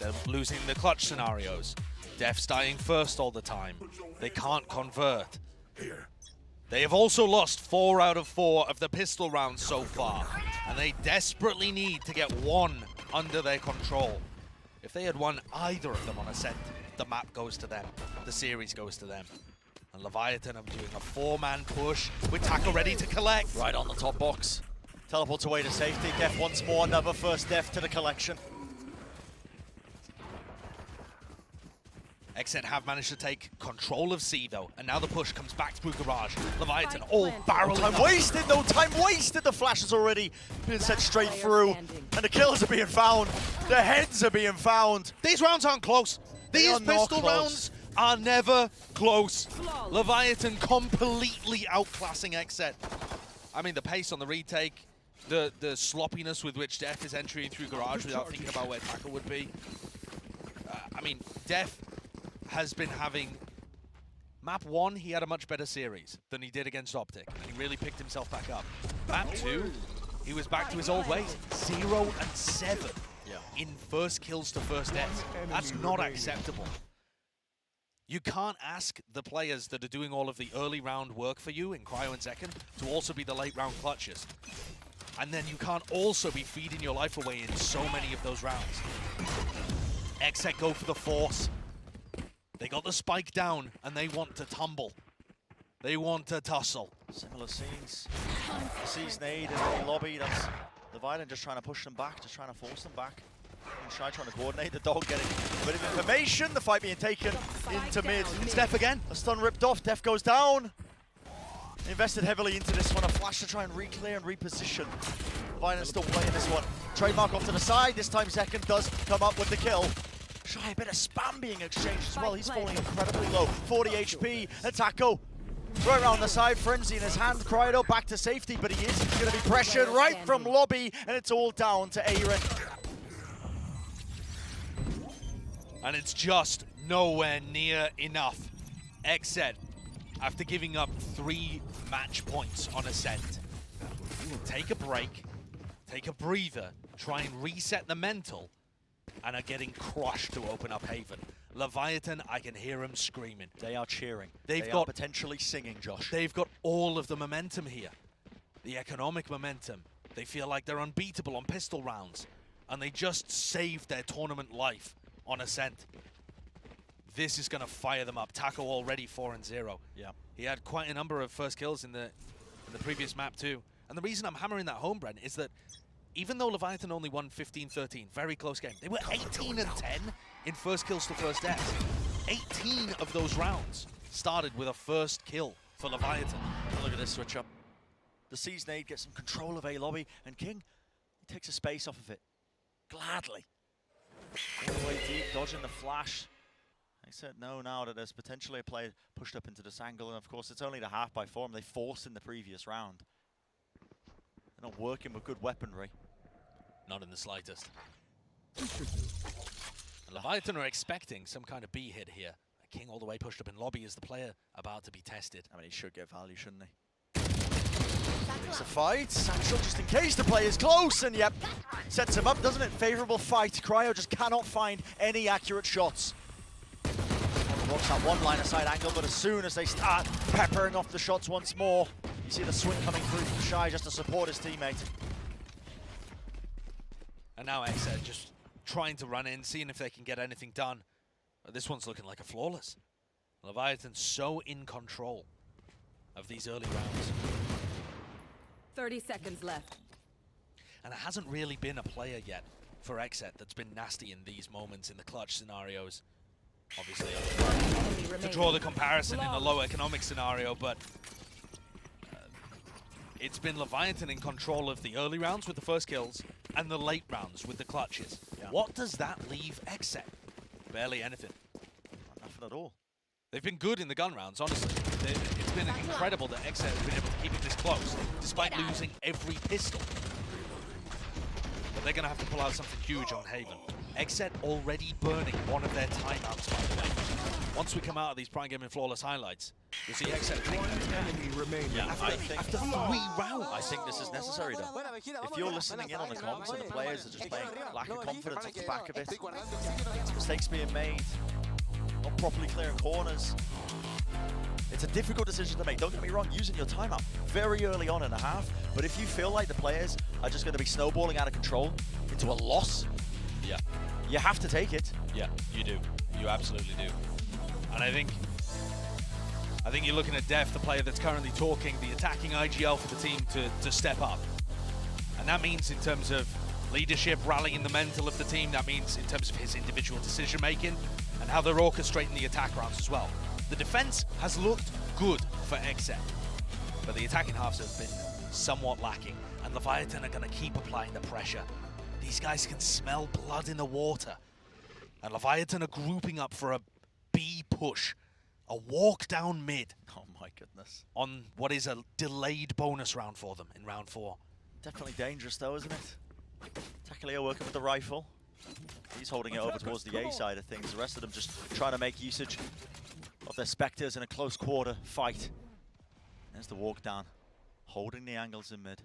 They're losing the clutch scenarios. Def's dying first all the time. They can't convert. They have also lost 4 out of 4 of the pistol rounds so far, and they desperately need to get one under their control. If they had won either of them on Ascent, the map goes to them, the series goes to them. And Leviatan are doing a 4-man push with Taco ready to collect. Right on the top box. Teleports away to safety. Def once more, another first Def to the collection. XSET have managed to take control of C though, and now the push comes back through Garage. Leviatan all barreling Time up. wasted, no time wasted. The flash has already been sent straight through, and the kills are being found. The heads are being found. These rounds aren't close. These pistol close. rounds are never close. Leviatan completely outclassing XSET. I mean, the pace on the retake, the sloppiness with which Def is entering through Garage without thinking about where Tackle would be. I mean, Def has been having... Map 1, he had a much better series than he did against Optic. He really picked himself back up. Map 2, he was back to his old ways. 0 and 7 in first kills to first deaths. That's not acceptable. You can't ask the players that are doing all of the early round work for you in Cryo and Second to also be the late round clutches. And then you can't also be feeding your life away in so many of those rounds. XSET go for the force. They got the spike down and they want to tumble. They want to tussle. Similar scenes. Sees nade in the lobby. That's Leviatan just trying to push them back, just trying to force them back. And trying to coordinate. The dog getting a bit of information. The fight being taken into mid. It's Def again. A stun ripped off. Def goes down. Invested heavily into this one. A flash to try and re-clear and reposition. Leviatan still playing this one. Trademark off to the side. This time Second does come up with the kill. Shy, a bit of spam being exchanged as well. He's falling incredibly low. 40 HP. Taco right around the side. Frenzy in his hand. Cryo back to safety, but he is going to be pressured right from lobby, and it's all down to Aaron. And it's just nowhere near enough. XSET, after giving up 3 match points on Ascent, take a break, take a breather, try and reset the mental, and are getting crushed to open up Haven. Leviatan, I can hear him screaming. They are cheering. They are potentially singing, Josh. They've got all of the momentum here. The economic momentum. They feel like they're unbeatable on pistol rounds. And they just saved their tournament life on Ascent. This is going to fire them up. Taco already 4 and 0. Yeah. He had quite a number of first kills in the previous map too. And the reason I'm hammering that home, Brent, is that even though Leviatan only won 15-13, very close game, they were 18 and 10 in first kills to first deaths. 18 of those rounds started with a first kill for Leviatan. And look at this switch up. The Seas nade gets some control of A lobby, and King, he takes a space off of it. Gladly. All the way deep, dodging the flash. They said no now that there's potentially a player pushed up into this angle, and of course it's only the half by form they forced in the previous round. They're not working with good weaponry. Not in the slightest. And Leviatan are expecting some kind of B hit here. King all the way pushed up in lobby is the player about to be tested. I mean, he should get value, shouldn't he? It's a fight. Satchel just in case the play is close, and yep, sets him up, doesn't it? Favorable fight. Cryo just cannot find any accurate shots. Blocks that one line of sight angle, but as soon as they start peppering off the shots once more, you see the swing coming through from Shy just to support his teammate. And now XSET just trying to run in, seeing if they can get anything done. But this one's looking like a flawless. Leviatan's so in control of these early rounds. 30 seconds left. And it hasn't really been a player yet for XSET that's been nasty in these moments in the clutch scenarios. Obviously, to draw the comparison in a low economic scenario, but it's been Leviatan in control of the early rounds with the first kills and the late rounds with the clutches. Yeah. What does that leave XSET? Barely anything. Nothing at all. They've been good in the gun rounds, honestly. It's been incredible that XSET has been able to keep it this close, despite losing every pistol. But they're going to have to pull out something huge on Haven. XSET already burning one of their timeouts, by the way. Once we come out of these Prime Gaming Flawless highlights, you'll see XSET take after 3 rounds. I think this is necessary, though. If you're listening in on the comms and the players are just playing lack of confidence off the back of it, mistakes being made, not properly clearing corners, it's a difficult decision to make. Don't get me wrong, using your timeout very early on in the half, but if you feel like the players are just going to be snowballing out of control into a loss, yeah, you have to take it. Yeah, you do. You absolutely do. And I think you're looking at Def, the player that's currently talking, the attacking IGL for the team to step up. And that means in terms of leadership, rallying the mental of the team, that means in terms of his individual decision making and how they're orchestrating the attack rounds as well. The defense has looked good for XSET, but the attacking halves have been somewhat lacking, and Leviatan are going to keep applying the pressure. These guys can smell blood in the water, and Leviatan are grouping up for a B push, a walk down mid. Oh my goodness. On what is a delayed bonus round for them in round 4. Definitely dangerous though, isn't it? Takaleo working with the rifle. He's holding it over towards the A side of things. The rest of them just trying to make usage of their Spectres in a close quarter fight. There's the walk down, holding the angles in mid.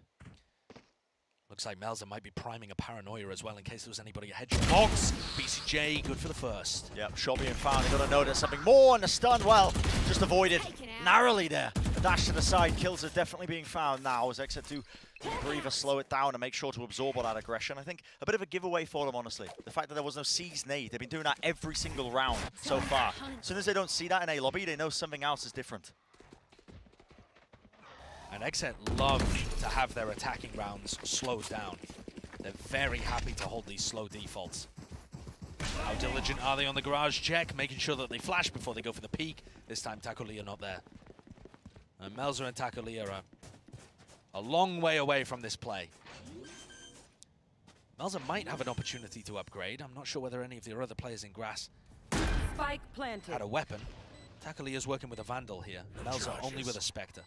Looks like Melza might be priming a paranoia as well in case there was anybody ahead. Box, BCJ, good for the first. Yep, shot being found. They're going to notice something more, and the stun, well, just avoided narrowly there. The dash to the side, kills are definitely being found now as XSET to breathe or slow it down and make sure to absorb all that aggression. I think a bit of a giveaway for them, honestly. The fact that there was no C's nade, they've been doing that every single round so far. As soon as they don't see that in A lobby, they know something else is different. And XSET love to have their attacking rounds slowed down. They're very happy to hold these slow defaults. How diligent are they on the garage check, making sure that they flash before they go for the peak. This time Takolia not there. And Melza and Takolia are a long way away from this play. Melza might have an opportunity to upgrade. I'm not sure whether any of the other players in grass Spike planted. had a weapon. Takalia's working with a Vandal here. Melza only with a Spectre.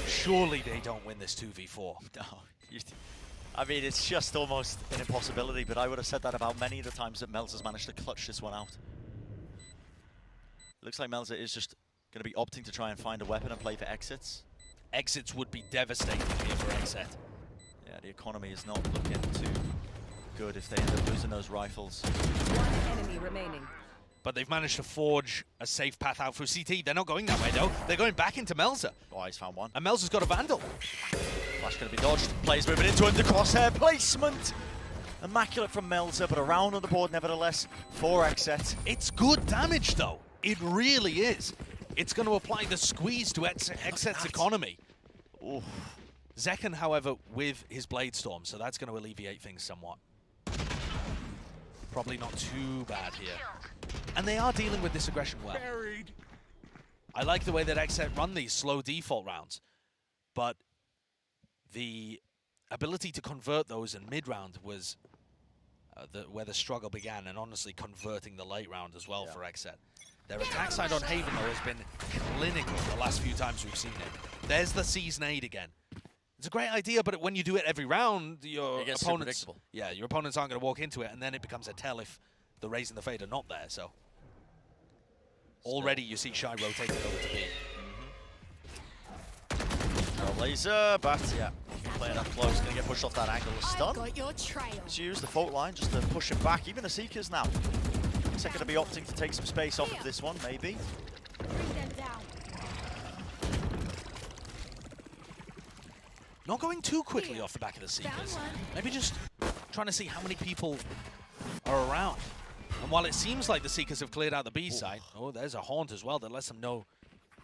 Surely they don't win this 2v4. No, I mean, it's just almost an impossibility, but I would have said that about many of the times that Melza's managed to clutch this one out. Looks like Melza is just going to be opting to try and find a weapon and play for exits. Exits would be devastating here for XSET. Yeah, the economy is not looking too good if they end up losing those rifles. One enemy remaining. But they've managed to forge a safe path out through CT. They're not going that way, though. They're going back into Melza. Oh, he's found one. And Melza's got a Vandal. Flash going to be dodged. Players moving into him. The crosshair placement. Immaculate from Melza, but around on the board nevertheless for XSET. It's good damage, though. It really is. It's going to apply the squeeze to XSET's economy. Oof. Zekken, however, with his Blade Storm, so that's going to alleviate things somewhat. Probably not too bad here. And they are dealing with this aggression well. I like the way that XSET run these slow default rounds, but the ability to convert those in mid-round was where the struggle began, and honestly converting the late round as well for XSET. Their attack side on Haven, though, has been clinical the last few times we've seen it. There's the Season 8 again. It's a great idea, but when you do it every round, your opponents, your opponents aren't going to walk into it, and then it becomes a tell if the Raise and the Fade are not there. So already you see Shy rotating over to B. Laser, but yeah, playing up close, going to get pushed off that angle. The stun. Let's use the fault line just to push him back. Even the Seekers now. Looks like going to be opting to take some space off of this one, maybe. Not going too quickly off the back of the Seekers. Maybe just trying to see how many people are around. And while it seems like the Seekers have cleared out the B side, oh, there's a Haunt as well that lets them know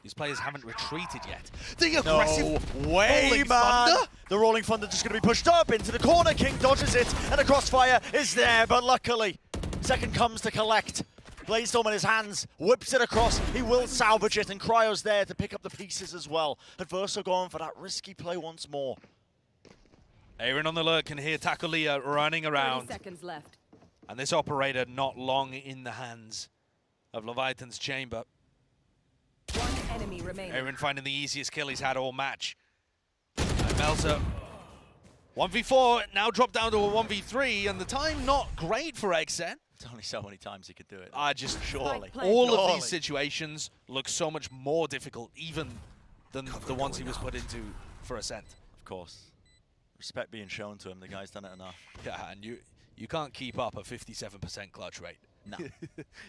these players haven't retreated yet. The aggressive way, man! Thunder? The Rolling Thunder just going to be pushed up into the corner. King dodges it, and the crossfire is there, but luckily, Second comes to collect. Bladestorm in his hands, whips it across. He will salvage it, and Cryo's there to pick up the pieces as well. Adverso going for that risky play once more. Aaron on the alert can hear Takolia running around. 30 seconds left. And this operator not long in the hands of Leviatan's chamber. One enemy remaining. Aaron finding the easiest kill he's had all match. And Melza 1v4 now dropped down to a 1v3, and the time not great for XSET. It's only so many times he could do it. Just surely. all of Surely. these situations look so much more difficult even than the ones he was put into for Ascent. Of course. Respect being shown to him. The guy's done it enough. Yeah, and you can't keep up a 57% clutch rate. No.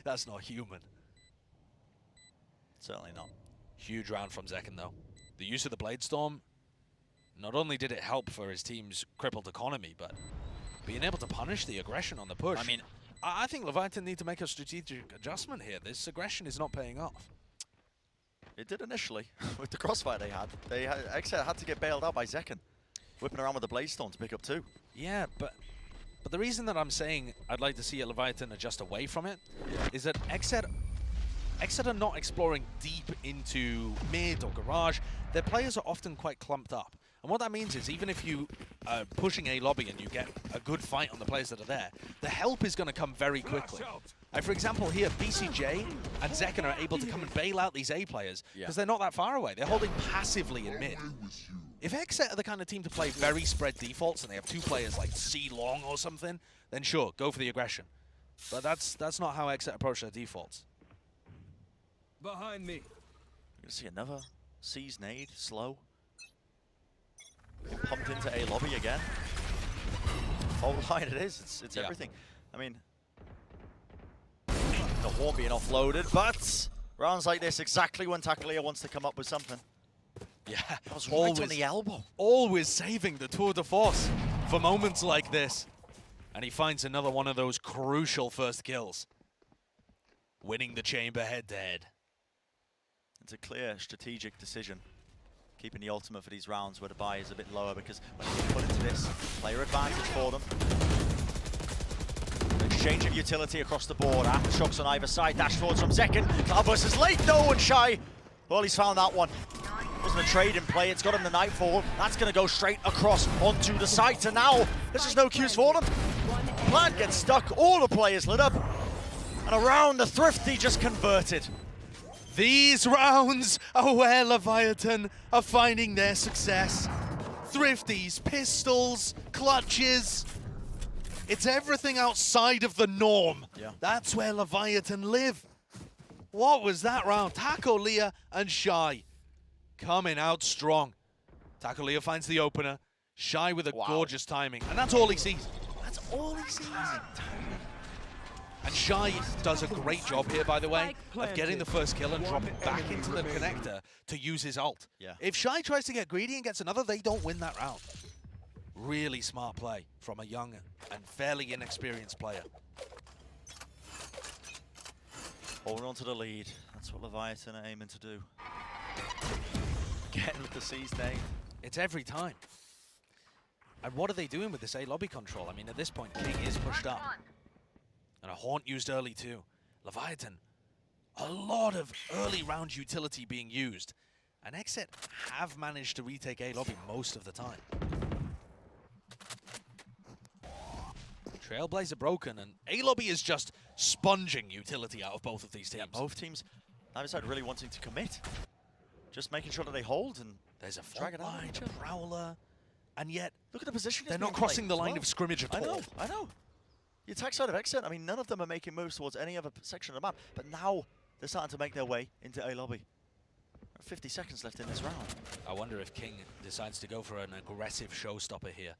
That's not human. Certainly not. Huge round from Zekken, though. The use of the Blade Storm, not only did it help for his team's crippled economy, but being able to punish the aggression on the push. I mean, I think Leviatan need to make a strategic adjustment here. This aggression is not paying off. it did initially with the crossfire they had. XSET had to get bailed out by Zekken, whipping around with the Blade Storm to pick up 2. Yeah, but the reason that I'm saying I'd like to see a Leviatan adjust away from it is that XSET are not exploring deep into mid or garage. Their players are often quite clumped up. And what that means is even if you are pushing A lobby and you get a good fight on the players that are there, the help is going to come very quickly. Like for example here, BCJ and Zekken are able to come and bail out these A players because they're not that far away. They're holding passively in mid. If XSET are the kind of team to play very spread defaults and they have 2 players like C long or something, then sure, go for the aggression. But that's not how XSET approach their defaults. Behind me. You're going to see another C's nade, slow. Getting pumped into A lobby again. Whole line it is, it's everything. I mean, the horn being offloaded, but rounds like this, exactly when Tackleer wants to come up with something. Yeah, That was right on the elbow. Always saving the tour de force for moments like this. And he finds another one of those crucial first kills. Winning the chamber head-to-head. It's a clear strategic decision. Keeping the ultimate for these rounds where the buy is a bit lower because when you put into this, player advantage for them. Exchange of utility across the board. Aftershocks on either side. Dash forwards from Zekken. Cloudburst is late. No, and Shy. Well, he's found that one. Wasn't a trade in play. It's got him the Nightfall. That's going to go straight across onto the site. And now, there's just no cues for them. Plant gets stuck. All the players lit up. And around the Thrifty just converted. These rounds are where Leviatan are finding their success. Thrifties, pistols, clutches. It's everything outside of the norm. Yeah. That's where Leviatan live. What was that round? Tackleer and Shy coming out strong. Tackleer finds the opener. Shy with a gorgeous timing. And that's all he sees. That's all he sees. And Shy does a great job here, by the way, of getting the first kill and dropping back into the connector to use his ult. Yeah. If Shy tries to get greedy and gets another, they don't win that round. Really smart play from a young and fairly inexperienced player. Holding on to the lead. That's what Leviatan are aiming to do. Getting with the C's name. It's every time. And what are they doing with this A lobby control? I mean, at this point, King is pushed up. And a Haunt used early too. Leviatan, a lot of early round utility being used. And XSET have managed to retake A lobby most of the time. Trailblazer broken, and A lobby is just sponging utility out of both of these teams. Yeah, both teams, neither side really wanting to commit. Just making sure that they hold and There's a drag it front out. line, a prowler, and yet Look at the position. they're not crossing the line of scrimmage at all. I know. The attack side of XSET, I mean, none of them are making moves towards any other section of the map, but now they're starting to make their way into A lobby. 50 seconds left in this round. I wonder if King decides to go for an aggressive showstopper here.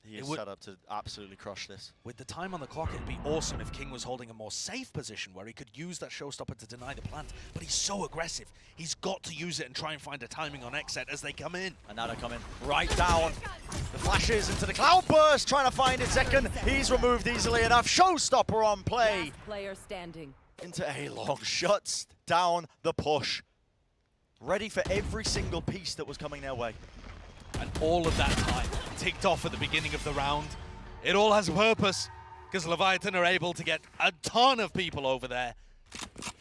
He is set up to absolutely crush this. With the time on the clock, it'd be awesome if King was holding a more safe position where he could use that showstopper to deny the plant, but he's so aggressive. He's got to use it and try and find a timing on XSET as they come in. And now they're coming right down. The flashes into the Cloudburst, trying to find it second. He's removed easily enough. Showstopper on play. Last player standing. Into A long, shuts down the push. Ready for every single piece that was coming their way. And all of that time ticked off at the beginning of the round. It all has a purpose, because Leviatan are able to get a ton of people over there.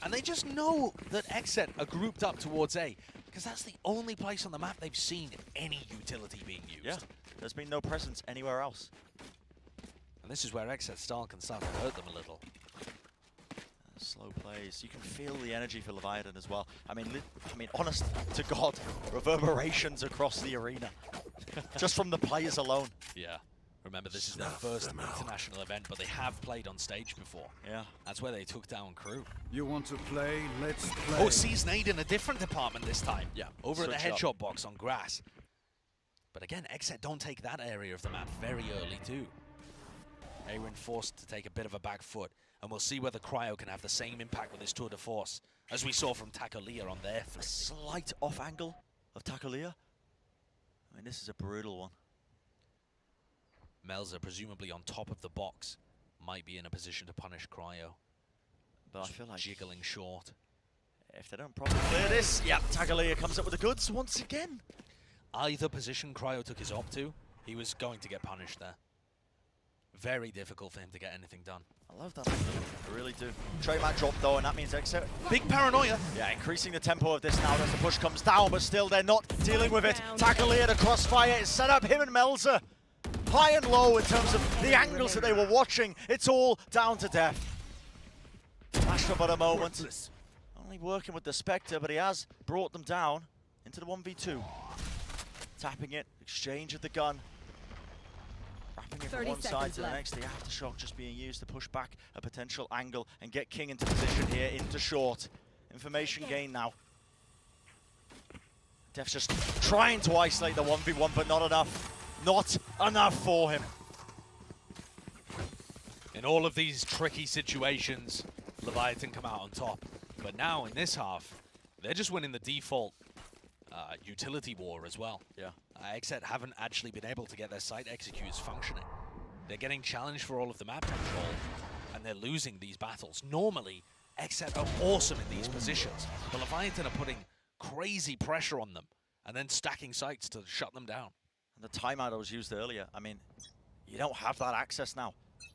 And they just know that XSET are grouped up towards A, because that's the only place on the map they've seen any utility being used. Yeah, there's been no presence anywhere else. And this is where XSET style can start to hurt them a little. Slow plays. You can feel the energy for Leviatan as well. I mean, honest to God, reverberations across the arena. just from the players alone. Yeah. Remember, this is their first international event, but they have played on stage before. Yeah. That's where they took down Crew. You want to play? Let's play. Oh, Season 8 in a different department this time. Yeah. Over at the Switch up. headshot box on grass. But again, XSET don't take that area of the map very early too. Aaron forced to take a bit of a back foot, and we'll see whether Cryo can have the same impact with his tour de force as we saw from Takolia on their A slight off angle of Takolia. I mean, this is a brutal one. Melza, presumably on top of the box, might be in a position to punish Cryo. But I feel like jiggling short. if they don't properly clear this, yeah, Takolia comes up with the goods once again. Either position Cryo took his op to, he was going to get punished there. Very difficult for him to get anything done. I love that. I really do. Trademark drop though, and that means XSET. Big paranoia. Yeah, increasing the tempo of this now as the push comes down, but still they're not dealing with it. Takolia, the crossfire is set up, him and Melza. High and low in terms of the angles that they were watching. It's all down to death. Flashed up at a moment. Only working with the Spectre, but he has brought them down into the 1v2. Tapping it, exchange of the gun. Wrapping it from 30 one side seconds to the left. next. The aftershock just being used to push back a potential angle and get King into position here, into short. Information gain now. Def's just trying to isolate the 1v1, but not enough. Not enough for him. In all of these tricky situations, Leviatan come out on top. But now in this half, they're just winning the default utility war as well. Yeah. XSET haven't actually been able to get their site executes functioning. They're getting challenged for all of the map control, and they're losing these battles. Normally, XSET are awesome in these positions, but Leviatan are putting crazy pressure on them, and then stacking sites to shut them down. And the timeout I was used earlier, I mean, you don't have that access now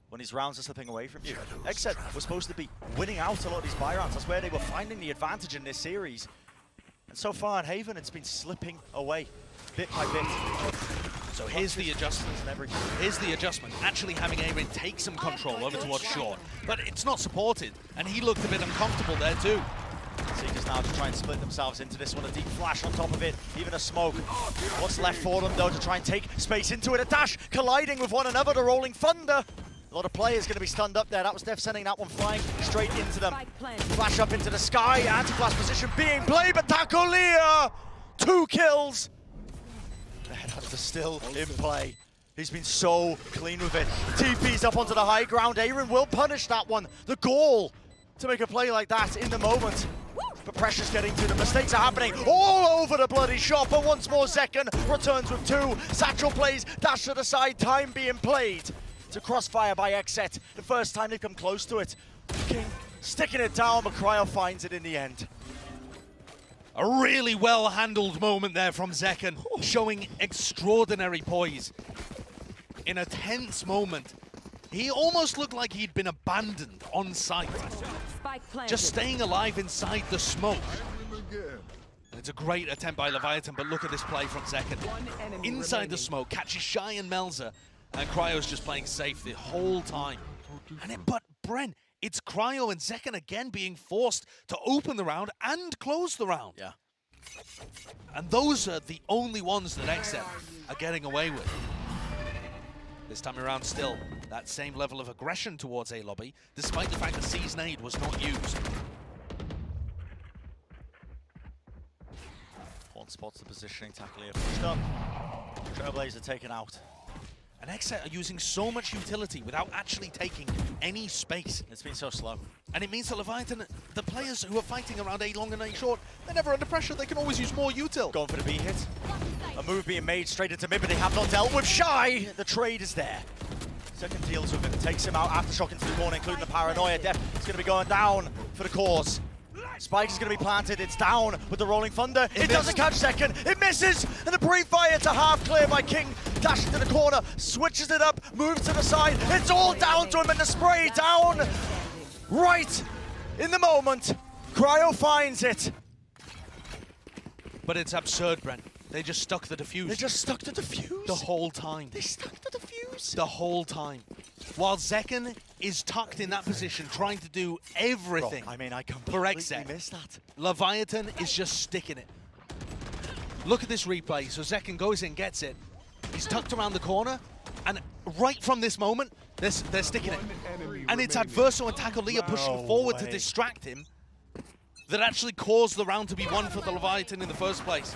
when these rounds are slipping away from you. XSET was supposed to be winning out a lot of these buy rounds. That's where they were finding the advantage in this series. And so far in Haven, it's been slipping away, bit by bit. So here's the adjustment. Here's the adjustment. Actually having Aaron take some control over towards short, but it's not supported, and he looked a bit uncomfortable there too. Seekers now to try and split themselves into this one. A deep flash on top of it, even a smoke. What's left for them though to try and take space into it? A dash colliding with one another, the rolling thunder. A lot of players going to be stunned up there. That was Def sending that one flying straight into them. Flash up into the sky, anti-blast position being played, but Takolia! 2 kills! The headhunter still in play. He's been so clean with it. TP's up onto the high ground. Aaron will punish that one. The goal to make a play like that in the moment. But pressure's getting to them. Mistakes are happening all over the bloody shop. But once more, Zekken returns with 2. Satchel plays, dash to the side, time being played. To crossfire by XSET. The first time they've come close to it. King sticking it down, but Cryo finds it in the end. A really well-handled moment there from Zekken, showing extraordinary poise. In a tense moment, he almost looked like he'd been abandoned on site. Just staying alive inside the smoke. And it's a great attempt by Leviatan, but look at this play from Zekken. Inside the smoke, catches Shy and Melza, and Cryo's just playing safe the whole time. But Bren, it's Cryo and Zekken again being forced to open the round and close the round. Yeah. And those are the only ones that XSET are getting away with. This time around still, that same level of aggression towards A Lobby, despite the fact that Season 8 was not used. One spots the positioning, Takolia pushed up. Trailblazer taken out. And XSET are using so much utility without actually taking any space. It's been so slow. And it means that Leviatan, the players who are fighting around A long and A short, they're never under pressure. They can always use more util. Going for the B hit. A move being made straight into mid, but they have not dealt with Shy. The trade is there. Second deals with him, takes him out. Aftershock into the corner, including the paranoia. Def is going to be going down for the cause. Spike is going to be planted. It's down with the rolling thunder. It doesn't catch Zekken. It misses, and the pre-fire to half clear by King. Dashes to the corner, switches it up, moves to the side. It's all down to him, and the spray down right in the moment. Cryo finds it. But it's absurd, Brent. They just stuck the defuse. They just stuck the defuse. The whole time. They stuck the defuse. The whole time. While Zekken is tucked in that position, trying to do everything. Bro, I mean, I for completely XSET. missed that. Leviatan is just sticking it. Look at this replay. So Zekken goes in, gets it, He's tucked around the corner, and right from this moment, they're sticking it. And it's Adverso and Takolia pushing forward to distract him that actually caused the round to be won for the Leviatan in the first place.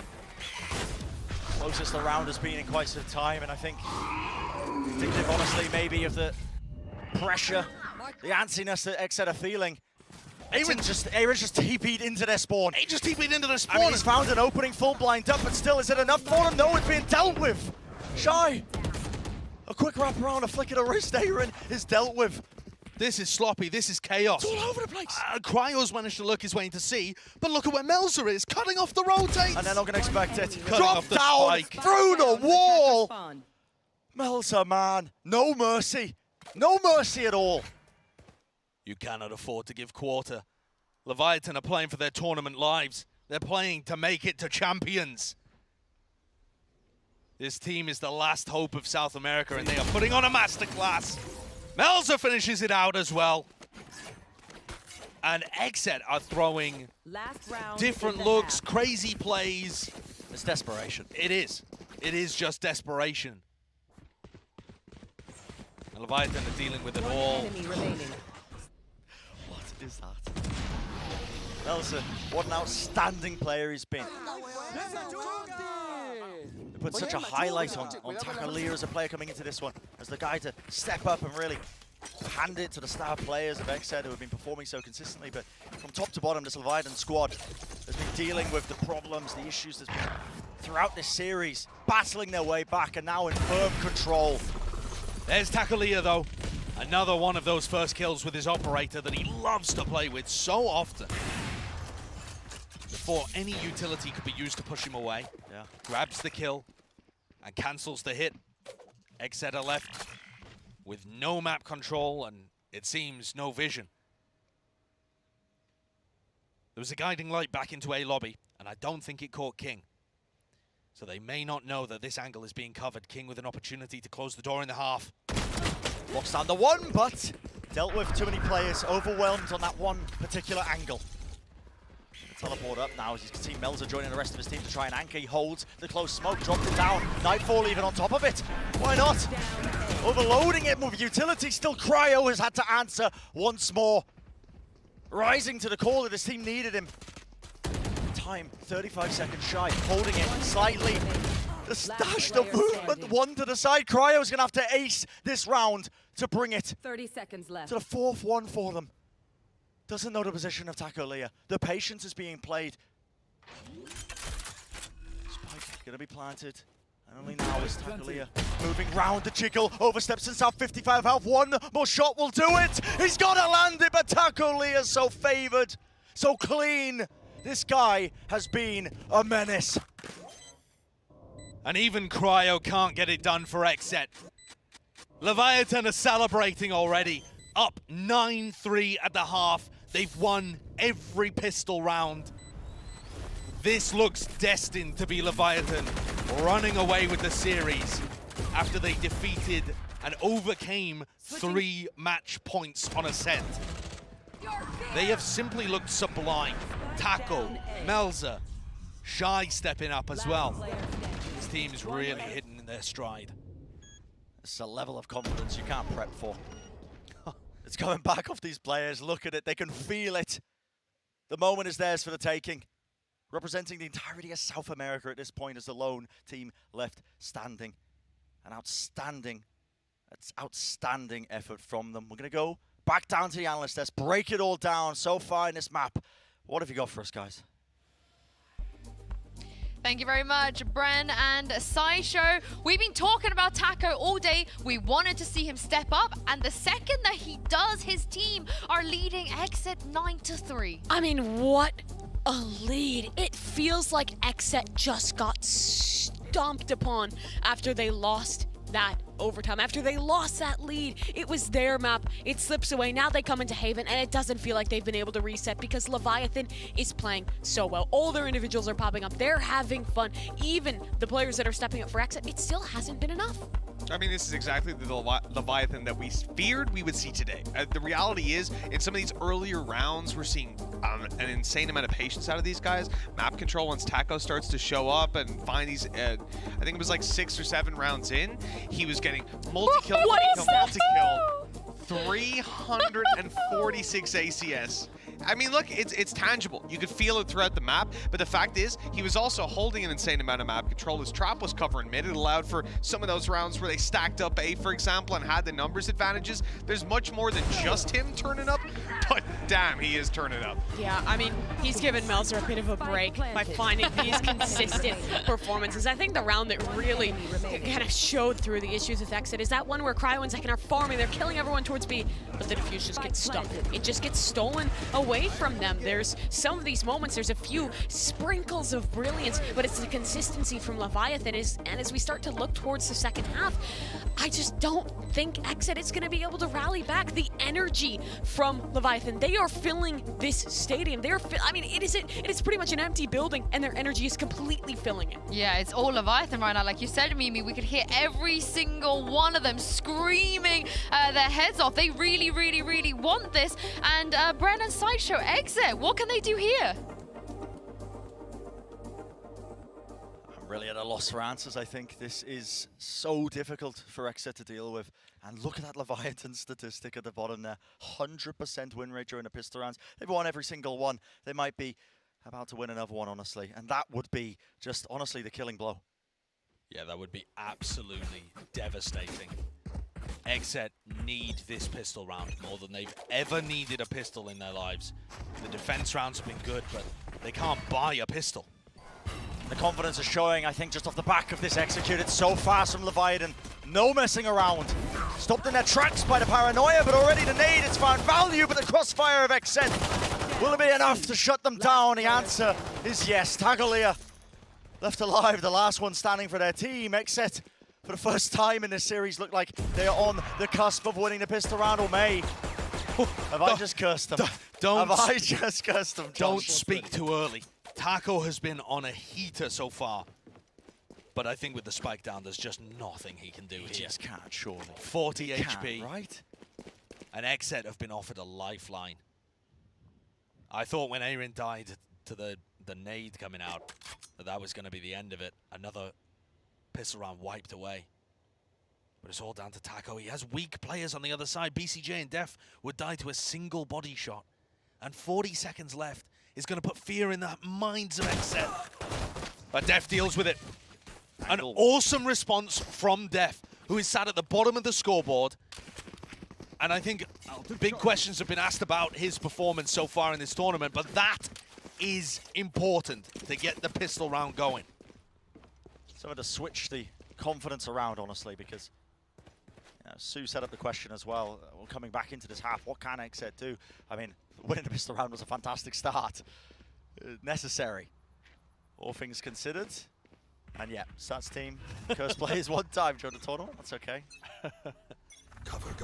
Closest the round has been in quite some time, and I think indicative, honestly, maybe of the pressure, the antsiness that XSET are feeling. Aaron's just TP'd into their spawn. He just TP'd into their spawn. I mean, he's found an opening full blind up, but still, is it enough for him? No, it's being dealt with. Shy. A quick wrap around, a flick of the wrist, Aaron is dealt with. This is sloppy, this is chaos. It's all over the place. Cryo's managed to look his way into C, but look at where Melzer is, cutting off the rotates. And they're not going to expect it. Cutting Drop off the down spike. through the wall. Spawn. Melzer, man, no mercy. No mercy at all. You cannot afford to give quarter. Leviatan are playing for their tournament lives. They're playing to make it to champions. This team is the last hope of South America, and they are putting on a masterclass. Melzer finishes it out as well. And XSET are throwing Last round different in the looks, half. crazy plays. It's desperation. It is. It is just desperation. And Leviatan are dealing with it One all. enemy remaining. What is that? Melzer, what an outstanding player he's been. They put such a highlight on Takolia as a player coming into this one, as the guy to step up and really hand it to the star players of XSET who have been performing so consistently. But from top to bottom, this Leviatan squad has been dealing with the problems, the issues that's been throughout this series, battling their way back and now in firm control. There's Takolia though. Another one of those first kills with his operator that he loves to play with so often. Before any utility could be used to push him away. Yeah. Grabs the kill and cancels the hit. XSET are left with no map control and it seems no vision. There was a guiding light back into A lobby and I don't think it caught King. So they may not know that this angle is being covered. King with an opportunity to close the door in the half. Locks down the one, but dealt with too many players, overwhelmed on that one particular angle. Teleport up now as you can see Melzer joining the rest of his team to try and anchor. He holds the close smoke, dropped it down. Nightfall even on top of it. Why not? Overloading it with utility. Still Cryo has had to answer once more. Rising to the call that his team needed him. Time, 35 seconds shy. Holding it slightly. The stash, the movement, one to the side. Cryo's going to have to ace this round to bring it 30 seconds left. to the fourth one for them. Doesn't know the position of Takolia. The patience is being played. Spike gonna be planted. And only now is Takolia moving round the jiggle. Oversteps himself, 55 health. One more shot will do it. He's gotta land it, but Takolia's so favored, so clean. This guy has been a menace. And even Cryo can't get it done for XSET. Leviatan are celebrating already. Up 9-3 at the half. They've won every pistol round. This looks destined to be Leviatan running away with the series after they defeated and overcame 3 match points on Ascent. They have simply looked sublime. Taco, Melzer, Shy stepping up as well. This team is really hitting in their stride. It's a level of confidence you can't prep for. It's coming back off these players. Look at it. They can feel it. The moment is theirs for the taking. Representing the entirety of South America at this point as the lone team left standing. An outstanding effort from them. We're going to go back down to the analyst desk, break it all down so far in this map. What have you got for us, guys? Thank you very much, Bren and SciShow. We've been talking about Taco all day. We wanted to see him step up, and the second that he does, his team are leading XSET 9-3. I mean, what a lead. It feels like XSET just got stomped upon after they lost that overtime. After they lost that lead, it was their map. It slips away. Now they come into Haven, and it doesn't feel like they've been able to reset because Leviathan is playing so well. All their individuals are popping up. They're having fun. Even the players that are stepping up for XSET, it still hasn't been enough. I mean, this is exactly the Leviathan that we feared we would see today. The reality is, in some of these earlier rounds, we're seeing an insane amount of patience out of these guys. Map control, once Taco starts to show up and find these, I think it was like 6 or 7 rounds in, he was getting multi-kill, multi-kill, 346 ACS. I mean, look, it's tangible. You could feel it throughout the map, but the fact is, he was also holding an insane amount of map control. His trap was covering mid. It allowed for some of those rounds where they stacked up A, for example, and had the numbers advantages. There's much more than just him turning up, but damn, he is turning up. Yeah, I mean, he's given Melzer a bit of a break by finding these consistent performances. I think the round that really kind of showed through the issues with XSET is that one where Cryo and Zekken are farming. They're killing everyone towards B, but the defuse just gets stuck. It just gets stolen away from them. There's some of these moments, there's a few sprinkles of brilliance, but it's the consistency from Leviathan. And as we start to look towards the second half, I just don't think XSET is going to be able to rally back. The energy from Leviathan, they are filling this stadium. I mean, it is pretty much an empty building, and their energy is completely filling it. Yeah, it's all Leviathan right now. Like you said, Mimi, we could hear every single one of them screaming their heads off. They really, really, really want this. And Brennan, Sideshow, XSET, what can they do here? I'm really at a loss for answers. I think this is so difficult for XSET to deal with. And look at that Leviathan statistic at the bottom there. 100% win rate during the pistol rounds. They've won every single one. They might be about to win another one, honestly. And that would be just, honestly, the killing blow. Yeah, that would be absolutely devastating. XSET need this pistol round more than they've ever needed a pistol in their lives. The defense rounds have been good, but they can't buy a pistol. The confidence is showing, I think, just off the back of this executed so fast from Leviathan. No messing around. Stopped in their tracks by the paranoia, but already the nade, it's found value, but the crossfire of XSET. Will it be enough to shut them down? The answer is yes. Tagalia left alive, the last one standing for their team. XSET, for the first time in this series, look like they are on the cusp of winning the pistol round, or may. Have I just cursed them? Have I just cursed them? Don't speak too early. Taco has been on a heater so far. But I think with the spike down, there's just nothing he can do here. He just can't, surely. 40 HP. Right? And XSET have been offered a lifeline. I thought when Aaron died to the nade coming out, that was going to be the end of it. Another pistol round wiped away. But it's all down to Taco. He has weak players on the other side. BCJ and Def would die to a single body shot. And 40 seconds left is going to put fear in the minds of XSET. But Def deals with it. An awesome response from Def, who is sat at the bottom of the scoreboard. And I think big questions have been asked about his performance so far in this tournament, but that is important to get the pistol round going. Someone to switch the confidence around, honestly, because Sue set up the question as well. Coming back into this half, what can XSET do? I mean, winning the pistol round was a fantastic start. Necessary, all things considered. And yeah, Stats team, cursed players one time during the tournament. That's okay.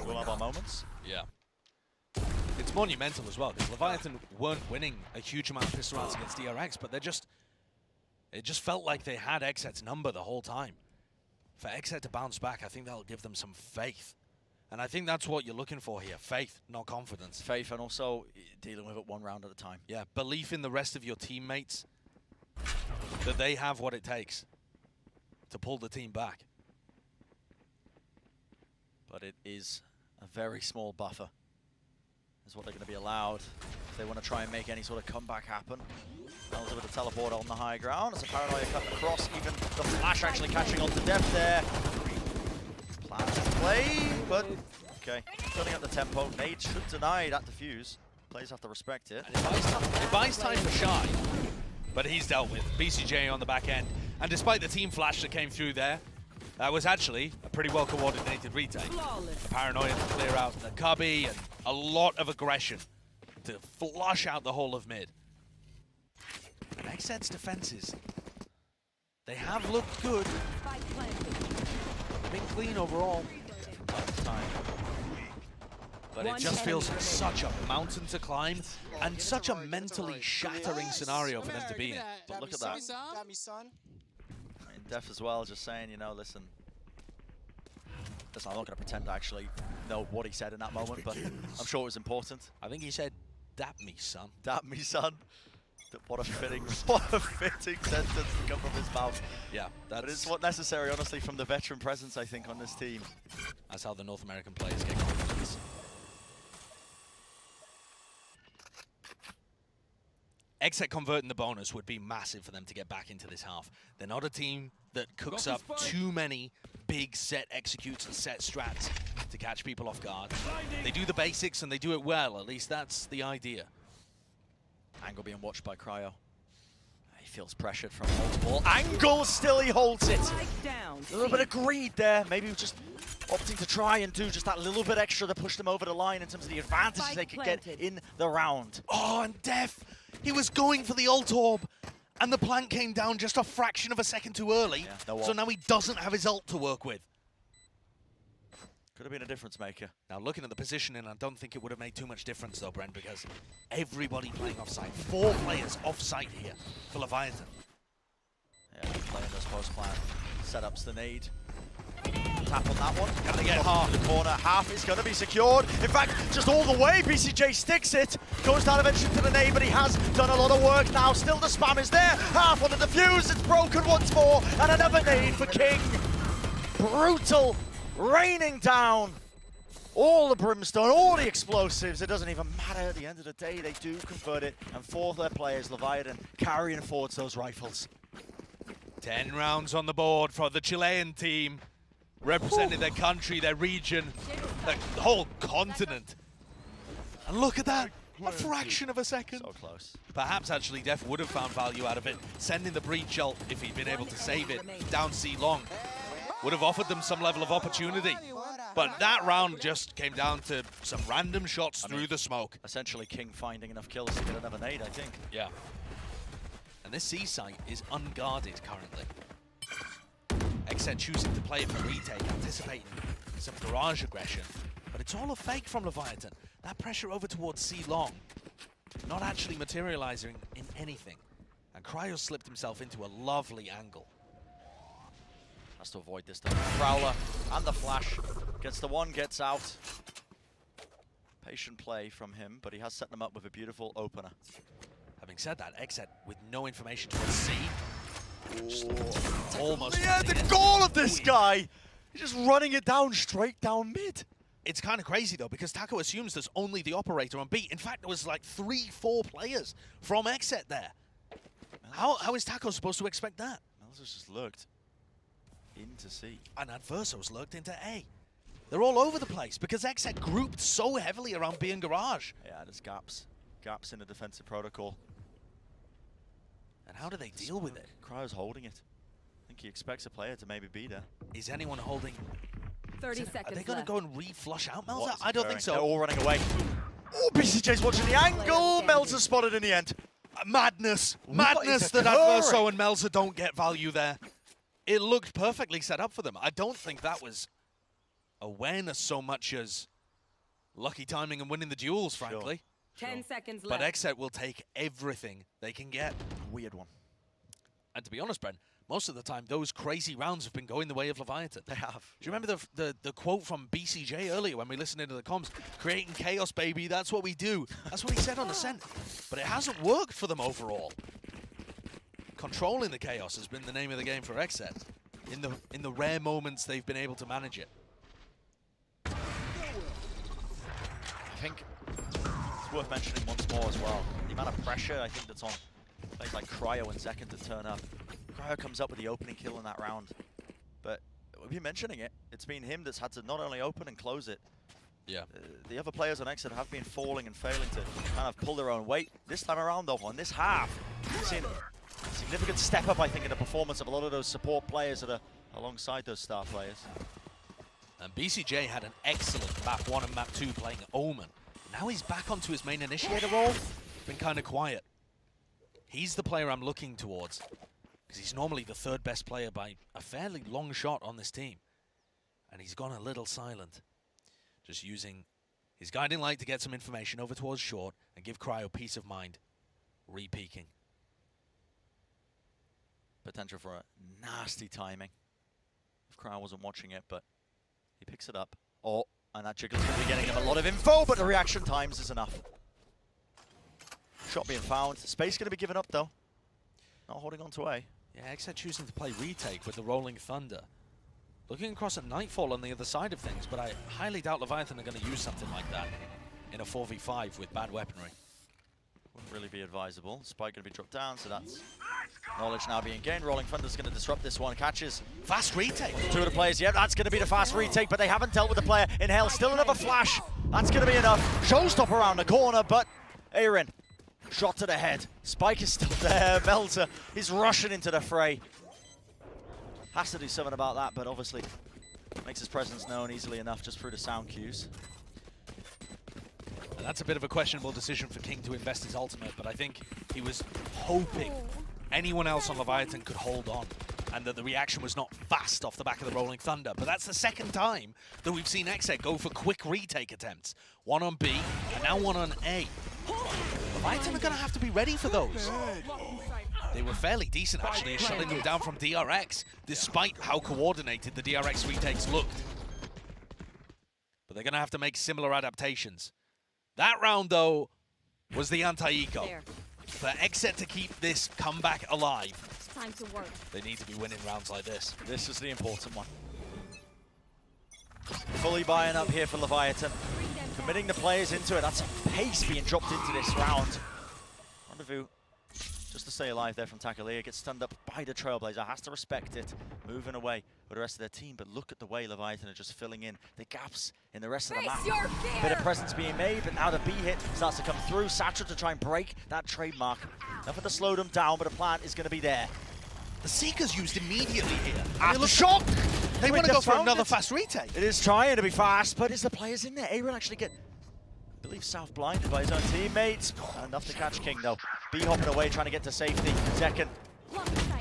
We'll have our moments. Yeah. It's monumental as well, because Leviathan weren't winning a huge amount of pistol rounds against DRX, but it just felt like they had XSET's number the whole time. For XSET to bounce back, I think that'll give them some faith. And I think that's what you're looking for here. Faith, not confidence. Faith, and also dealing with it one round at a time. Yeah, belief in the rest of your teammates, that they have what it takes to pull the team back. But it is a very small buffer, is what they're going to be allowed if they want to try and make any sort of comeback happen. Melzer with the teleport on the high ground. As a paranoia cut across, even the flash actually catching on to Def there. Plan to play, but okay. Building up the tempo. Nade should deny that defuse. Players have to respect it. It buys time for Shy, but he's dealt with. BCJ on the back end. And despite the team flash that came through there, that was actually a pretty well-coordinated retake. Paranoia to clear out the cubby and a lot of aggression to flush out the whole of mid. And XSET's defenses, they have looked good. been clean overall. Time. But it One just feels enemy such a mountain to climb and such a mentally shattering scenario for them to be in. But look at that. And Def as well, just saying, you know, listen, I'm not going to pretend to actually know what he said in that moment, but I'm sure it was important. I think he said, "Dap me, son." Dap me, son. What a fitting sentence to come from his mouth. Yeah, But it's what necessary, honestly, from the veteran presence, I think, on this team. That's how the North American players get confidence. XSET converting the bonus would be massive for them to get back into this half. They're not a team that cooks up too many big set executes and set strats to catch people off guard. They do the basics and they do it well, at least that's the idea. Angle being watched by Cryo. He feels pressured from multiple angles, still he holds it. Spike down. A little bit of greed there, maybe just opting to try and do just that little bit extra to push them over the line in terms of the advantages Spike they could get planted. in the round. Oh, and Def, he was going for the ult orb, and the plant came down just a fraction of a second too early, Yeah, no so ult. now he doesn't have his ult to work with. Could have been a difference maker. Now, looking at the positioning, I don't think it would have made too much difference, though, Brent, because everybody playing offside. 4 players offside here for Leviatan. Yeah, playing those post plan setups the need. Tap on that one. Gotta get half the corner. Half is going to be secured. In fact, just all the way, BCJ sticks it. Goes down eventually to the nade, but he has done a lot of work now. Still the spam is there. Half on the defuse. It's broken once more. And another nade for King. Brutal. Raining down. All the brimstone, all the explosives. It doesn't even matter. At the end of the day, they do convert it. And for their players, Leviatan carrying forwards those rifles. 10 rounds on the board for the Chilean team, representing their country, their region, the whole continent. And look at that, a fraction of a second. So close. Perhaps actually Def would have found value out of it, sending the breach ult, if he'd been able to save it, down C long. Would have offered them some level of opportunity. But that round just came down to some random shots through the smoke. Essentially, King finding enough kills to get another nade, I think. Yeah. And this C site is unguarded currently. XSET choosing to play it for retake, anticipating some garage aggression. But it's all a fake from Leviatan. That pressure over towards C long, not actually materializing in anything. And Cryo slipped himself into a lovely angle. Has to avoid this time. Prowler and the flash. Gets the one, gets out. Patient play from him, but he has set them up with a beautiful opener. Having said that, XSET with no information towards C. Almost. Yeah, the goal of this guy! He's just running it down straight down mid. It's kind of crazy though, because Taco assumes there's only the operator on B. In fact, there was like 3-4 players from XSET there. How is Taco supposed to expect that? Mel's just looked into C. And Adverso's lurked into A. They're all over the place because XSET grouped so heavily around B and Garage. Yeah, there's gaps. Gaps in the defensive protocol. And how do they deal with it? Cryo's holding it. I think he expects a player to maybe be there. Is anyone holding? 30 Are seconds they going to left. go and re-flush out Melza? What is I don't think occurring? so. They're all running away. Oh, BCJ's watching the angle. Melza spotted in the end. Madness. What Madness is that occurring? Adverso and Melza don't get value there. It looked perfectly set up for them. I don't think that was awareness so much as lucky timing and winning the duels, frankly. 10 seconds But left. XSET will take everything they can get. Weird one. And to be honest, Brent, most of the time, those crazy rounds have been going the way of Leviatan. They have. Do you remember the quote from BCJ earlier when we listened into the comms? Creating chaos, baby, that's what we do. That's what he said on Ascent. But it hasn't worked for them overall. Controlling the chaos has been the name of the game for XSET. In the rare moments they've been able to manage it. I think it's worth mentioning once more as well. The amount of pressure I think that's on players like Cryo and Zekken to turn up. Cryo comes up with the opening kill in that round. But we've been mentioning it. It's been him that's had to not only open and close it. Yeah. The other players on XSET have been falling and failing to kind of pull their own weight. This time around though, on this half, we've seen a significant step up I think in the performance of a lot of those support players that are alongside those star players. And BCJ had an excellent map 1 and map 2 playing Omen. Now he's back onto his main initiator role. Been kind of quiet. He's the player I'm looking towards, because he's normally the 3rd best player by a fairly long shot on this team. and he's gone a little silent. Just using his guiding light to get some information over towards short and give Cryo peace of mind. Re-peeking. Potential for a nasty timing. If Cryo wasn't watching it, but he picks it up. Oh, and that Jiggler's going to be getting him a lot of info, but the reaction times is enough. Shot being found. Space going to be given up, though. Not holding on to A. Yeah, XSET choosing to play retake with the Rolling Thunder. Looking across at Nightfall on the other side of things, but I highly doubt Leviathan are going to use something like that in a 4v5 with bad weaponry. Wouldn't really be advisable. Spike going to be dropped down, so that's knowledge now being gained. Rolling Thunder's going to disrupt this one. Catches. Fast retake. Two of the players, yeah, that's going to be the fast retake, but they haven't dealt with the player in hell. Still another flash. That's going to be enough. Showstopper around the corner, but Aaron, shot to the head. Spike is still there. Melter is rushing into the fray. Has to do something about that, but obviously makes his presence known easily enough just through the sound cues. And that's a bit of a questionable decision for King to invest his ultimate, but I think he was hoping anyone else on Leviathan could hold on and that the reaction was not fast off the back of the Rolling Thunder. But that's the second time that we've seen XSET go for quick retake attempts. One on B, and now one on A. Leviathan are going to have to be ready for those. They were fairly decent, actually, at shutting them down from DRX, despite how coordinated the DRX retakes looked. But they're going to have to make similar adaptations. That round, though, was the anti-eco. For XSET to keep this comeback alive, It's time to work. they need to be winning rounds like this. This is the important one. Fully buying up here for Leviathan. Committing the players into it. That's pace being dropped into this round. Rendezvous, just to stay alive there from Takalia, gets stunned up by the Trailblazer. Has to respect it. Moving away with the rest of their team, but look at the way Leviathan are just filling in the gaps in the rest of the map. Bit of presence being made, but now the B hit starts to come through. Satra to try and break that trademark. Nothing to slow them down, but a plant is going to be there. The Seekers used immediately here. After shock! They want to go for another fast retake. It is trying to be fast, but is the players in there? Aaron actually get, I believe, South blinded by his own teammates. Not enough to catch King, though. B hopping away, trying to get to safety. Second.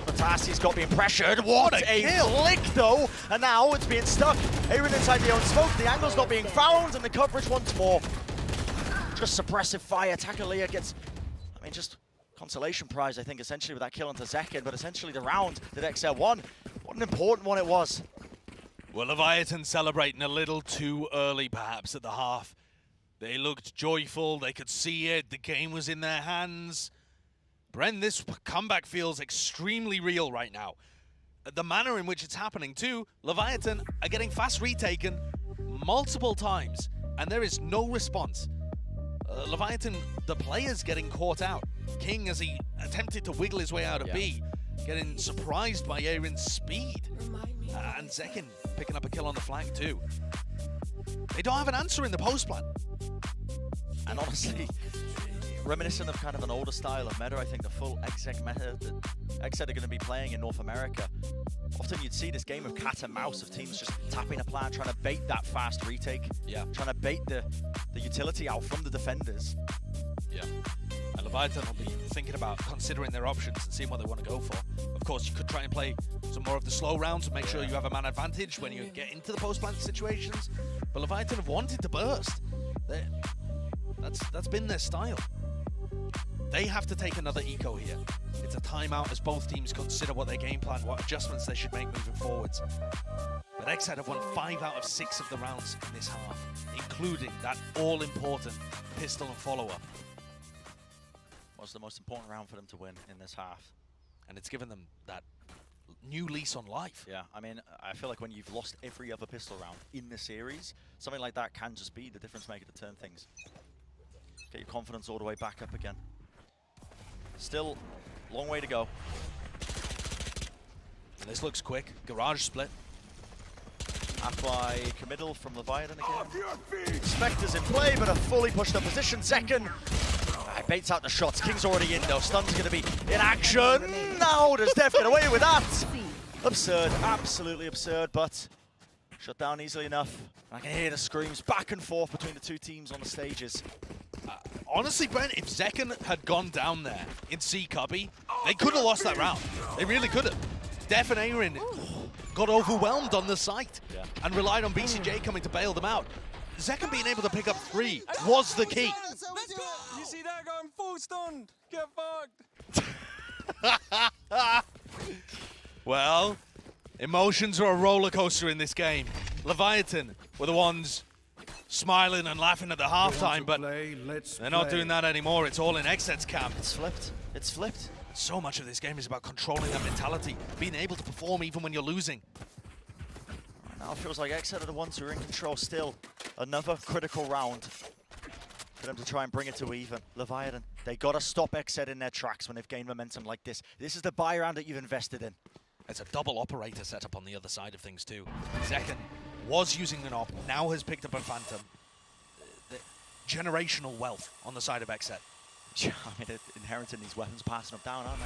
Fatasi's got being pressured. What a flick, though! And now it's being stuck. Aaron inside the own smoke. The angle's not being found, and the coverage once more. Just suppressive fire. Takalia gets, I mean, just consolation prize, I think, essentially, with that kill onto Zekin, but essentially the round that XL won. What an important one it was. Well, Leviathan celebrating a little too early, perhaps, at the half. They looked joyful, they could see it, the game was in their hands. Bren, this comeback feels extremely real right now. The manner in which it's happening, too, Leviathan are getting fast retaken multiple times, and there is no response. Leviathan, the players getting caught out. King, as he attempted to wiggle his way out of B, getting surprised by Aaron's speed. And Zekin picking up a kill on the flank too. They don't have an answer in the post plan. And honestly, reminiscent of kind of an older style of meta, I think the full XSET meta that XSET are going to be playing in North America. Often you'd see this game of cat and mouse of teams just tapping a plan, trying to bait that fast retake. Yeah. Trying to bait the utility out from the defenders. Yeah. And Leviathan will be thinking about considering their options and seeing what they want to go for. Of course, you could try and play some more of the slow rounds and make sure you have a man advantage when you get into the post-plant situations. But Leviathan have wanted to burst. That's been their style. They have to take another eco here. It's a timeout as both teams consider what their game plan, what adjustments they should make moving forwards. But XSET have won 5 out of 6 of the rounds in this half, including that all-important pistol and follow-up. Was the most important round for them to win in this half. And it's given them that new lease on life. Yeah, I mean, I feel like when you've lost every other pistol round in the series, something like that can just be the difference maker to turn things. Get your confidence all the way back up again. Still, long way to go. And this looks quick. Garage split. Apply committal from Leviathan again. Spectre's in play, but a fully pushed up position. Second. Baits out the shots. King's already in though. Stun's going to be in action. No, does Def get away with that? Absurd. Absolutely absurd, but shut down easily enough. I can hear the screams back and forth between the two teams on the stages. Honestly, Brent, if Zekin had gone down there in C Cubby, they could have lost that round. They really could have. Def and Aaron got overwhelmed on the site Yeah. and relied on BCJ coming to bail them out. Zekken being able to pick up 3 was the key. You see that going full stunned? Get fucked. Well, emotions are a roller coaster in this game. Leviatan were the ones smiling and laughing at the halftime, but they're not doing that anymore. It's all in XSET's camp. It's flipped. It's flipped. So much of this game is about controlling that mentality, being able to perform even when you're losing. Now it feels like XSET are the ones who are in control still. Another critical round for them to try and bring it to even. Leviatan, they got to stop XSET in their tracks when they've gained momentum like this. This is the buy round that you've invested in. It's a double operator setup on the other side of things too. Zekken was using an op, now has picked up a Phantom. The generational wealth on the side of XSET. Yeah, I mean, inheriting these weapons, passing them down, aren't they?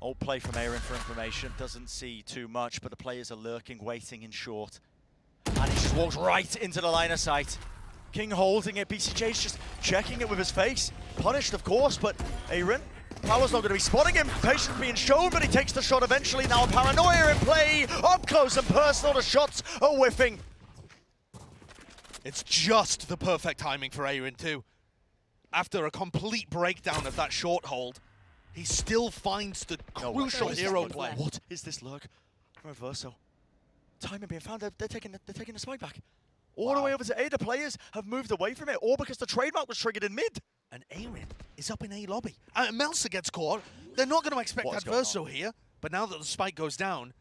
Old play from Aaron for information. Doesn't see too much, but the players are lurking, waiting in short. And he just walks right into the line of sight. King holding it. BCJ's just checking it with his face. Punished, of course, but Aaron, Power's not going to be spotting him. Patience being shown, but he takes the shot eventually. Now a paranoia in play. Up close and personal. The shots are whiffing. It's just the perfect timing for Aaron too. After a complete breakdown of that short hold, he still finds the crucial hero play. What is this lurk from Reverso? Timing being found. They're taking the spike back. All the way over to A. The players have moved away from it, all because the trademark was triggered in mid. And Aaron is up in A lobby. Melsa gets caught. They're not going to expect Adverso here, but now that the spike goes down,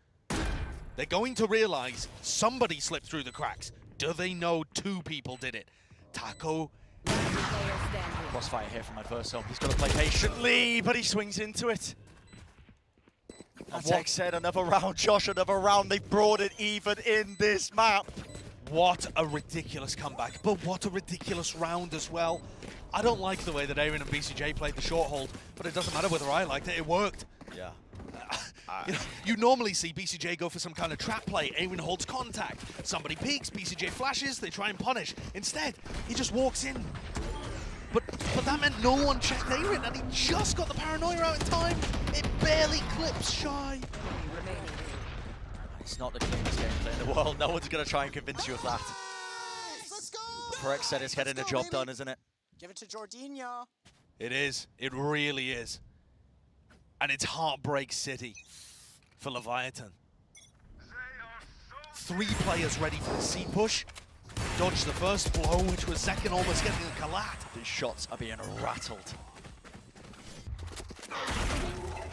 they're going to realize somebody slipped through the cracks. Do they know 2 people did it? Taco. Crossfire here from Adverso. He's got to play patiently, but he swings into it. That's XSET, another round. Josh, another round. They've brought it even in this map. What a ridiculous comeback, but what a ridiculous round as well. I don't like the way that Aaron and BCJ played the short hold, but it doesn't matter whether I liked it, it worked. Yeah. You normally see BCJ go for some kind of trap play. Aaron holds contact. Somebody peeks, BCJ flashes, they try and punish. Instead, he just walks in. But that meant no one checked Aaron, and he just got the paranoia out in time. It barely clips Shy. It's not the cleanest gameplay in the world. No one's going to try and convince you of that. Let's go. For XSET, it's getting the job done, isn't it? Give it to Jordinia. It is. It really is. And it's Heartbreak City for Leviatan. 3 players ready for the C push. Dodged the first blow, which was Zekken almost getting a collat. These shots are being rattled.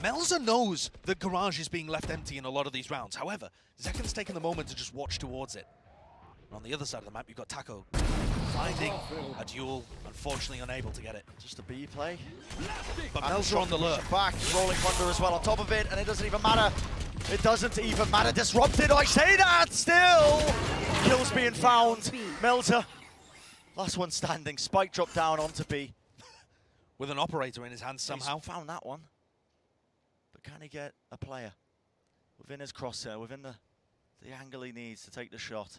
Melza knows that Garage is being left empty in a lot of these rounds. However, Zekken's taken the moment to just watch towards it. And on the other side of the map, you've got Taco finding a duel, unfortunately unable to get it. Just a B play. But Melza on the lurk. Back, rolling thunder as well on top of it, and it doesn't even matter. It doesn't even matter. Disrupted, I say that still! Kills being found. Melza, last one standing. Spike dropped down onto B. With an operator in his hands somehow. He's found that one. But can he get a player within his crosshair, within the angle he needs to take the shot?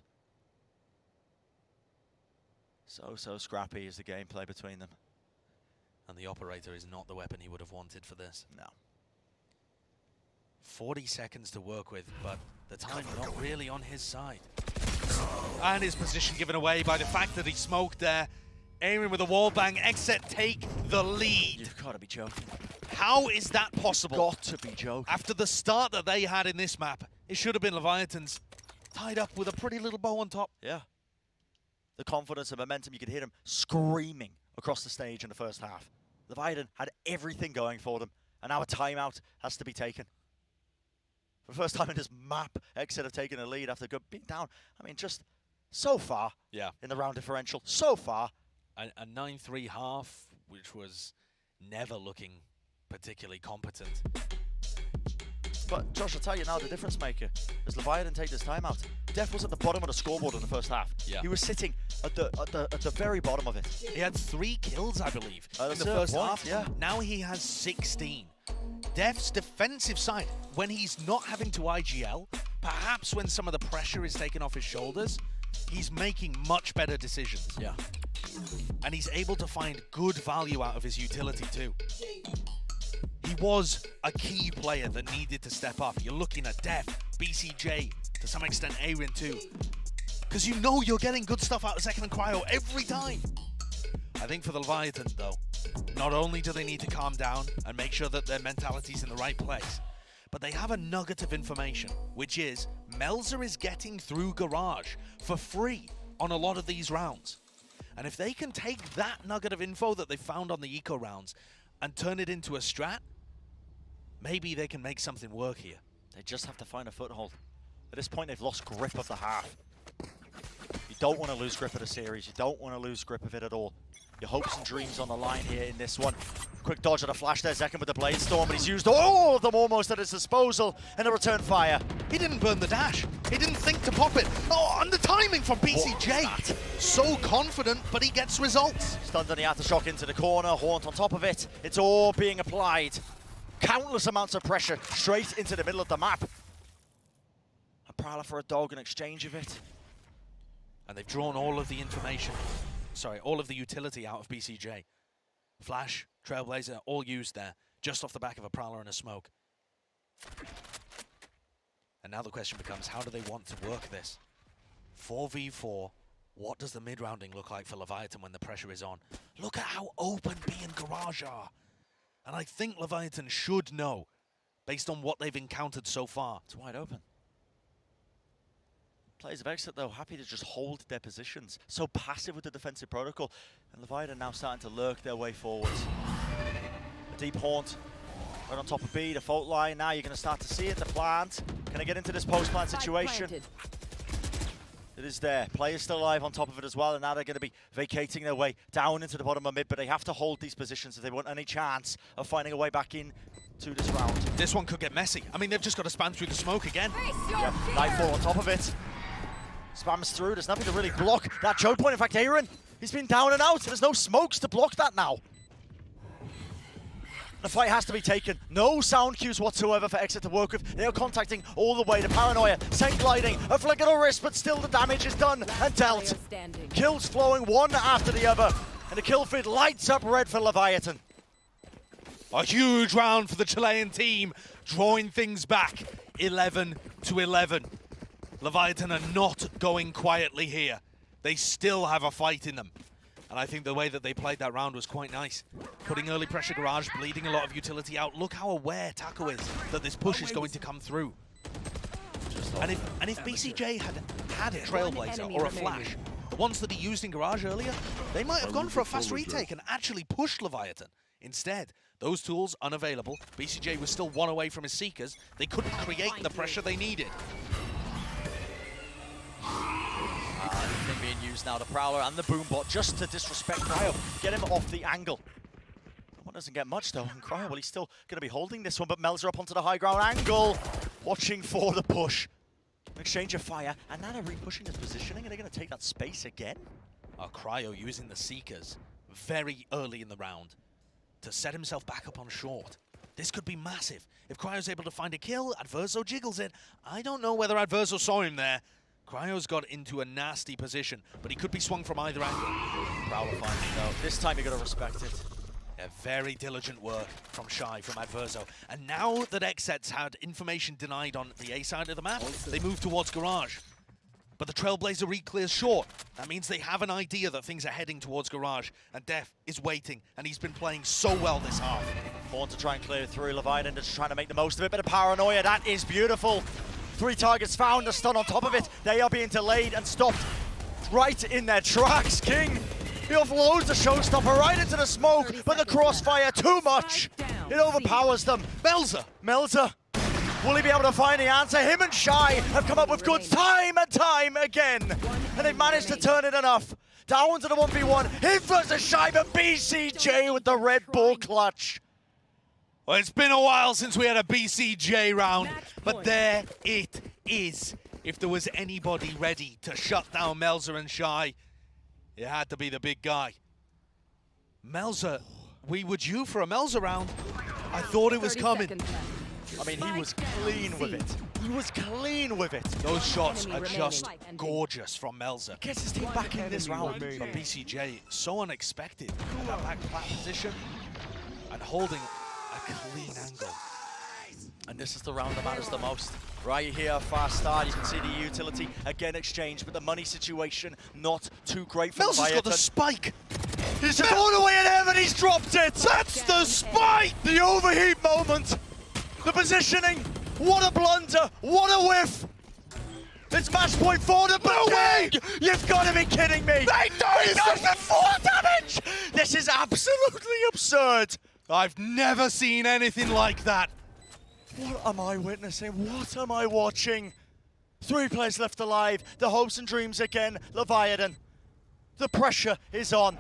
So scrappy is the gameplay between them. And the operator is not the weapon he would have wanted for this. No. 40 seconds to work with, but the time not really on his side. And his position given away by the fact that he smoked there. Aaron with a wall bang. XSET take the lead. You've got to be joking. How is that possible? Got to be joking. After the start that they had in this map, it should have been Leviatan's, tied up with a pretty little bow on top. Yeah. The confidence and momentum, you could hear him screaming across the stage in the first half. Leviatan had everything going for them, and now a timeout has to be taken. For the first time in this map, XSET have taken a lead after being down. I mean, just so far in the round differential, so far. A 9-3 half, which was never looking particularly competent. But Josh, I'll tell you now, the difference maker is Leviatan take this timeout. Def was at the bottom of the scoreboard in the first half. Yeah. He was sitting at the very bottom of it. He had 3 kills, I believe, in the first half. Yeah. Now he has 16. Def's defensive side, when he's not having to IGL, perhaps when some of the pressure is taken off his shoulders, he's making much better decisions. Yeah. And he's able to find good value out of his utility too. he was a key player that needed to step up. You're looking at Def, BCJ, to some extent Aaron too. Because you know you're getting good stuff out of Second and Cryo every time. I think for the Leviathan though, not only do they need to calm down and make sure that their mentality's in the right place, but they have a nugget of information, which is Melzer is getting through Garage for free on a lot of these rounds. And if they can take that nugget of info that they found on the eco rounds and turn it into a strat, maybe they can make something work here. They just have to find a foothold. At this point, they've lost grip of the half. You don't want to lose grip of the series. You don't want to lose grip of it at all. Your hopes and dreams on the line here in this one. Quick dodge at a flash there, Zekken with the Blade Storm, but he's used all of them almost at his disposal, and a return fire. He didn't burn the dash. He didn't think to pop it. Oh, and the timing from BCJ. So confident, but he gets results. Stunned on the aftershock into the corner, Haunt on top of it. It's all being applied. Countless amounts of pressure straight into the middle of the map. A Prowler for a dog in exchange of it. And they've drawn all of the information, all of the utility out of BCJ. Flash, Trailblazer, all used there, just off the back of a Prowler and a smoke. And now the question becomes, how do they want to work this? 4v4, what does the mid-rounding look like for Leviathan when the pressure is on? Look at how open B and Garage are. And I think Leviathan should know, based on what they've encountered so far. It's wide open. Players of XSET, though, happy to just hold their positions. So passive with the defensive protocol. And Leviathan now starting to lurk their way forwards. A deep Haunt right on top of B, the fault line. Now you're going to start to see it, the plant. Can I get into this post-plant situation? It is there. Players still alive on top of it as well, and now they're going to be vacating their way down into the bottom of mid, but they have to hold these positions if they want any chance of finding a way back in to this round. This one could get messy. I mean, they've just got to span through the smoke again. Yep, Nightfall on top of it. Spams through, there's nothing to really block that choke point. In fact, Aaron, he's been down and out. There's no smokes to block that now. The fight has to be taken. No sound cues whatsoever for XSET to work with. They are contacting all the way. The paranoia, Saint gliding, a flick of the wrist, but still the damage is done and dealt. Kills flowing one after the other. And the kill feed lights up red for Leviathan. A huge round for the Chilean team, drawing things back 11-11. Leviathan are not going quietly here. They still have a fight in them. And I think the way that they played that round was quite nice. Putting early pressure Garage, bleeding a lot of utility out. Look how aware Taco is that this push is going to come through. And if BCJ had a Trailblazer or a Flash, the ones that he used in Garage earlier, they might have gone for a fast retake and actually pushed Leviathan. Instead, those tools unavailable. BCJ was still one away from his Seekers. They couldn't create the pressure they needed. Being used now, the Prowler and the Boombot, just to disrespect Cryo, get him off the angle. One doesn't get much though, and Cryo, well, he's still going to be holding this one, but Melzer up onto the high ground angle, watching for the push. An exchange of fire, and now they're re-pushing this positioning, and they're going to take that space again. Cryo using the Seekers very early in the round to set himself back up on short. This could be massive. If Cryo's able to find a kill, Adverso jiggles it. I don't know whether Adverso saw him there. Cryo's got into a nasty position, but he could be swung from either angle. Prowler finally though. This time you got to respect it. Yeah, very diligent work from Shy, from Adverso. And now that XSET's had information denied on the A side of the map, they move towards Garage. But the Trailblazer re-clears short. That means they have an idea that things are heading towards Garage, and Def is waiting, and he's been playing so well this half. Born to try and clear through, Leviathan just trying to make the most of it. Bit of paranoia, that is beautiful. 3 targets found, a stun on top of it. They are being delayed and stopped right in their tracks. King, he offloads the showstopper right into the smoke, but the crossfire too much. It overpowers them. Melzer, will he be able to find the answer? Him and Shy have come up with goods time and time again, and they've managed to turn it enough. Down to the 1v1, him versus Shy, but BCJ with the Red Bull clutch. Well, it's been a while since we had a BCJ round, but there it is. If there was anybody ready to shut down Melzer and Shy, it had to be the big guy. Melzer, we were due for a Melzer round. I thought it was coming. I mean, he was clean with it. He was clean with it. Those shots are just gorgeous from Melzer. Gets his team back in this round. But BCJ, so unexpected in that back position and holding a clean angle. And this is the round that matters the most. Right here, fast start, you can see the utility again exchanged, but the money situation not too great for Mel's got the Leviatan. spike. He's just all the way in heaven, he's dropped it! That's the spike! The overheat moment! The positioning! What a blunder! What a whiff! It's match point for the way! You've got to be kidding me! He does the 4 damage! This is absolutely absurd! I've never seen anything like that. What am I witnessing? What am I watching? 3 players left alive. The hopes and dreams again. Leviatan. The pressure is on.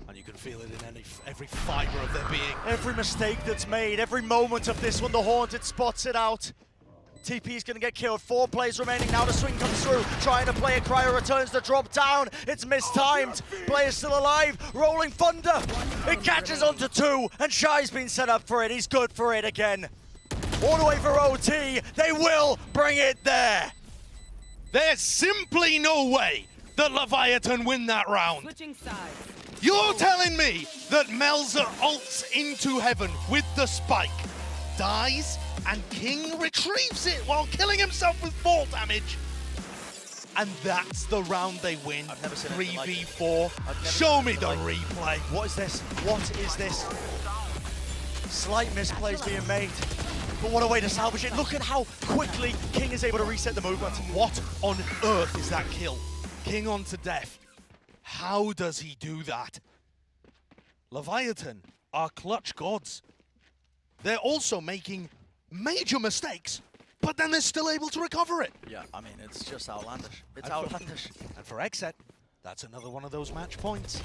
And you can feel it in every fiber of their being. Every mistake that's made, every moment of this one, the Haunted spots it out. TP is going to get killed. 4 players remaining now. The swing comes through. Trying to play it. Cryo returns the drop down. It's mistimed. Player's still alive. Rolling Thunder. It catches onto 2. And Shy's been set up for it. He's good for it again. All the way for OT. They will bring it there. There's simply no way that Leviatan win that round. Switching sides. You're telling me that Melzer ults into heaven with the spike, dies, and King retrieves it while killing himself with 4 damage. And that's the round they win. I've never seen anything like it. 3v4. I've never Show seen me anything the like replay. What is this? What is this? Slight misplays being made. But what a way to salvage it. Look at how quickly King is able to reset the movement. What on earth is that kill? King onto death. How does he do that? Leviatan are clutch gods. They're also making major mistakes, but then they're still able to recover it. Yeah, I mean, it's just outlandish. It's And outlandish. And for XSET, that's another one of those match points.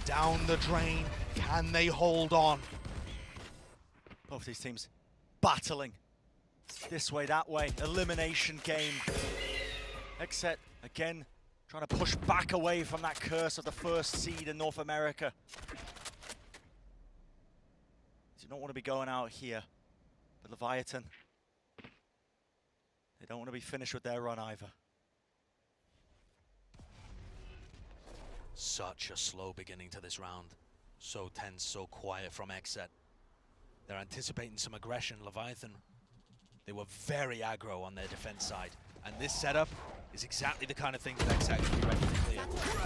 Down the drain, can they hold on? Both these teams battling. This way, that way. Elimination game. XSET, again, trying to push back away from that curse of the first seed in North America. Do not want to be going out here. But Leviatan, they don't want to be finished with their run either. Such a slow beginning to this round. So tense, so quiet from XSET. They're anticipating some aggression. Leviatan, they were very aggro on their defense side. And this setup is exactly the kind of thing that XSET can be ready to clear.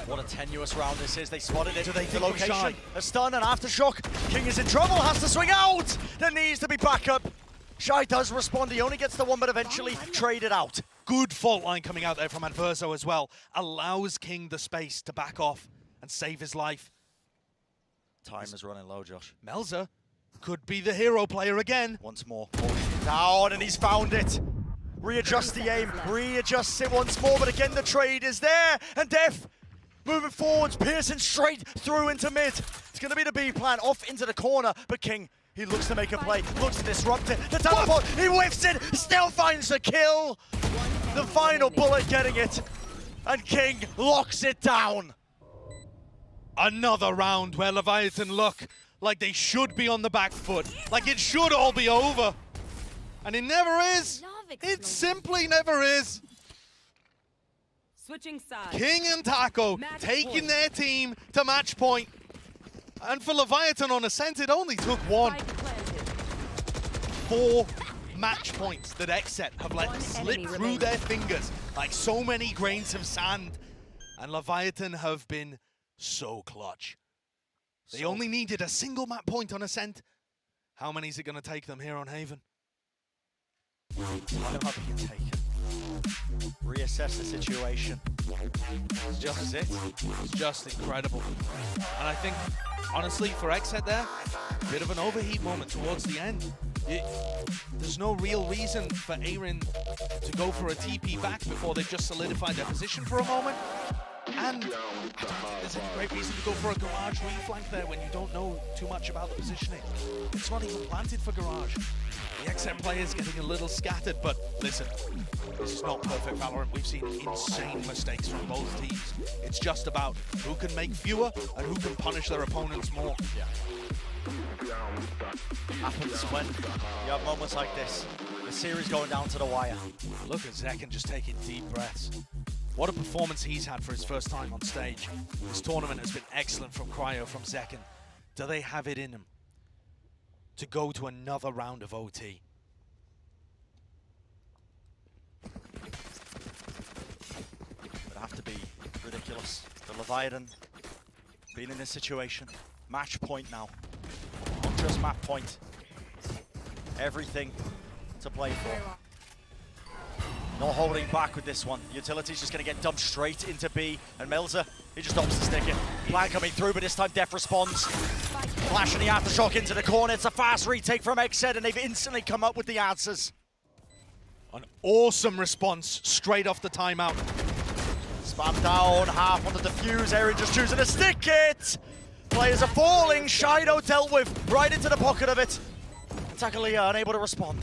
What a tenuous round this is. They spotted it. Do they the think we're location? shy? A stun, an aftershock. King is in trouble, has to swing out. There needs to be backup. Shy does respond. He only gets the one, but eventually traded out. Good fault line coming out there from Adverso as well. Allows King the space to back off and save his life. Time is running low, Josh. Melzer could be the hero player again. Once more. Down, and he's found it. Readjust the aim, readjusts it once more, but again the trade is there. And Def moving forwards, Pearson straight through into mid. It's going to be the B plan, off into the corner, but King, he looks to make a play, looks to disrupt it. The teleport, he whiffs it, still finds the kill. The final bullet getting it, and King locks it down. Another round where Leviatan look like they should be on the back foot, like it should all be over. And it never is. It simply never is. Switching sides. King and Taco Match taking point. their team to match point. And for Leviatan on Ascent, it only took 1. Spike planted. 4 match points that XSET have let One slip enemy through remaining. their fingers like so many grains of sand. And Leviatan have been so clutch. They only needed a single map point on Ascent. How many is it going to take them here on Haven? What about being taken? Reassess the situation. This is it. It's just incredible. And I think, honestly, for XSET there, a bit of an overheat moment towards the end. There's no real reason for Aaron to go for a TP back before they've just solidified their position for a moment. And I don't think there's any great reason to go for a Garage reflank there when you don't know too much about the positioning. It's not even planted for Garage. The XM players getting a little scattered, but listen, this is not perfect Valorant. We've seen insane mistakes from both teams. It's just about who can make fewer and who can punish their opponents more. Happens when you have moments like this. The series going down to the wire. Look at Zekken just taking deep breaths. What a performance he's had for his first time on stage. This tournament has been excellent from Cryo, from Zekken. Do they have it in them? to go to another round of OT. It'd have to be ridiculous. The Leviathan being in this situation. Match point now. Not just map point. Everything to play for. Not holding back with this one. Utility's just going to get dumped straight into B. And Melzer, he just opts to stick it. Plan coming through, but this time Def responds. Flash and the aftershock into the corner. It's a fast retake from XSET, and they've instantly come up with the answers. An awesome response straight off the timeout. Spam down, half on the defuse. Aaron just choosing to stick it. Players are falling. Shido dealt with right into the pocket of it. And Takalia unable to respond.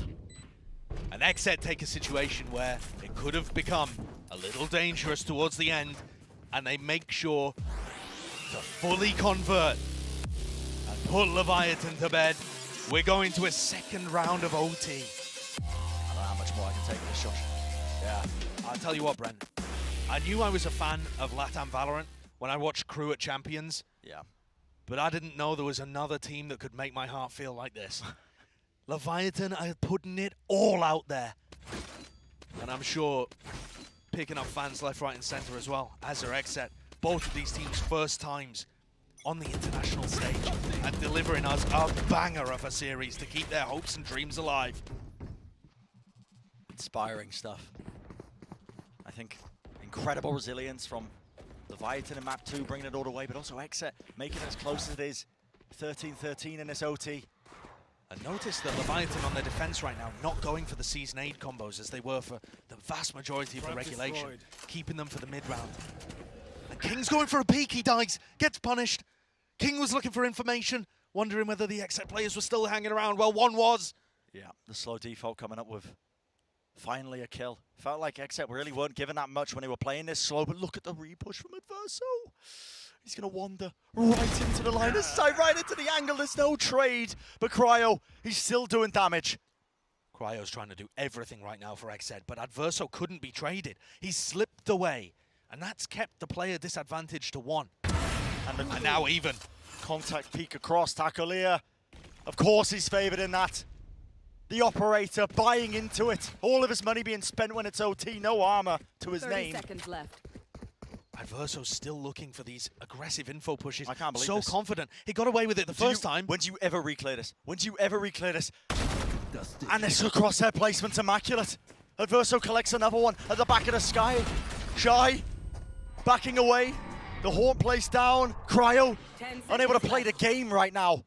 And XSET take a situation where it could have become a little dangerous towards the end, and they make sure to fully convert and put Leviathan to bed. We're going to a second round of OT. I don't know how much more I can take with this shot. Yeah, I'll tell you what, Brent. I knew I was a fan of LATAM VALORANT when I watched Crew at Champions, Yeah. but I didn't know there was another team that could make my heart feel like this. Leviathan are putting it all out there. And I'm sure picking up fans left, right and centre as well, as are XSET. Both of these teams' first times on the international stage and delivering us a banger of a series to keep their hopes and dreams alive. Inspiring stuff. I think incredible resilience from Leviathan in map 2, bringing it all the way, but also XSET making it as close as it is. 13-13 in this OT. And notice that Leviathan on their defense right now, not going for the Season 8 combos as they were for the vast majority of the regulation, keeping them for the mid-round. And King's going for a peek, he dies, gets punished. King was looking for information, wondering whether the XSET players were still hanging around. Well, one was. Yeah, the slow default coming up with finally a kill. Felt like XSET really weren't given that much when they were playing this slow, but look at the repush from Adverso. He's going to wander right into the line of sight, right into the angle. There's no trade, but Cryo, he's still doing damage. Cryo's trying to do everything right now for XSET, but Adverso couldn't be traded. He slipped away, and that's kept the player disadvantage to 1. And now even. Contact peek across, Takalia. Of course he's favoured in that. The operator buying into it. All of his money being spent when it's OT, no armor to his 30 name. seconds left. Adverso's still looking for these aggressive info pushes. I can't believe so this. confident. He got away with it the first time. When do you ever reclear this? When do you ever reclear this? And this crosshair placement's immaculate. Adverso collects another one at the back of the sky. Shy, backing away. The horn plays down. Cryo, unable to play the game right now.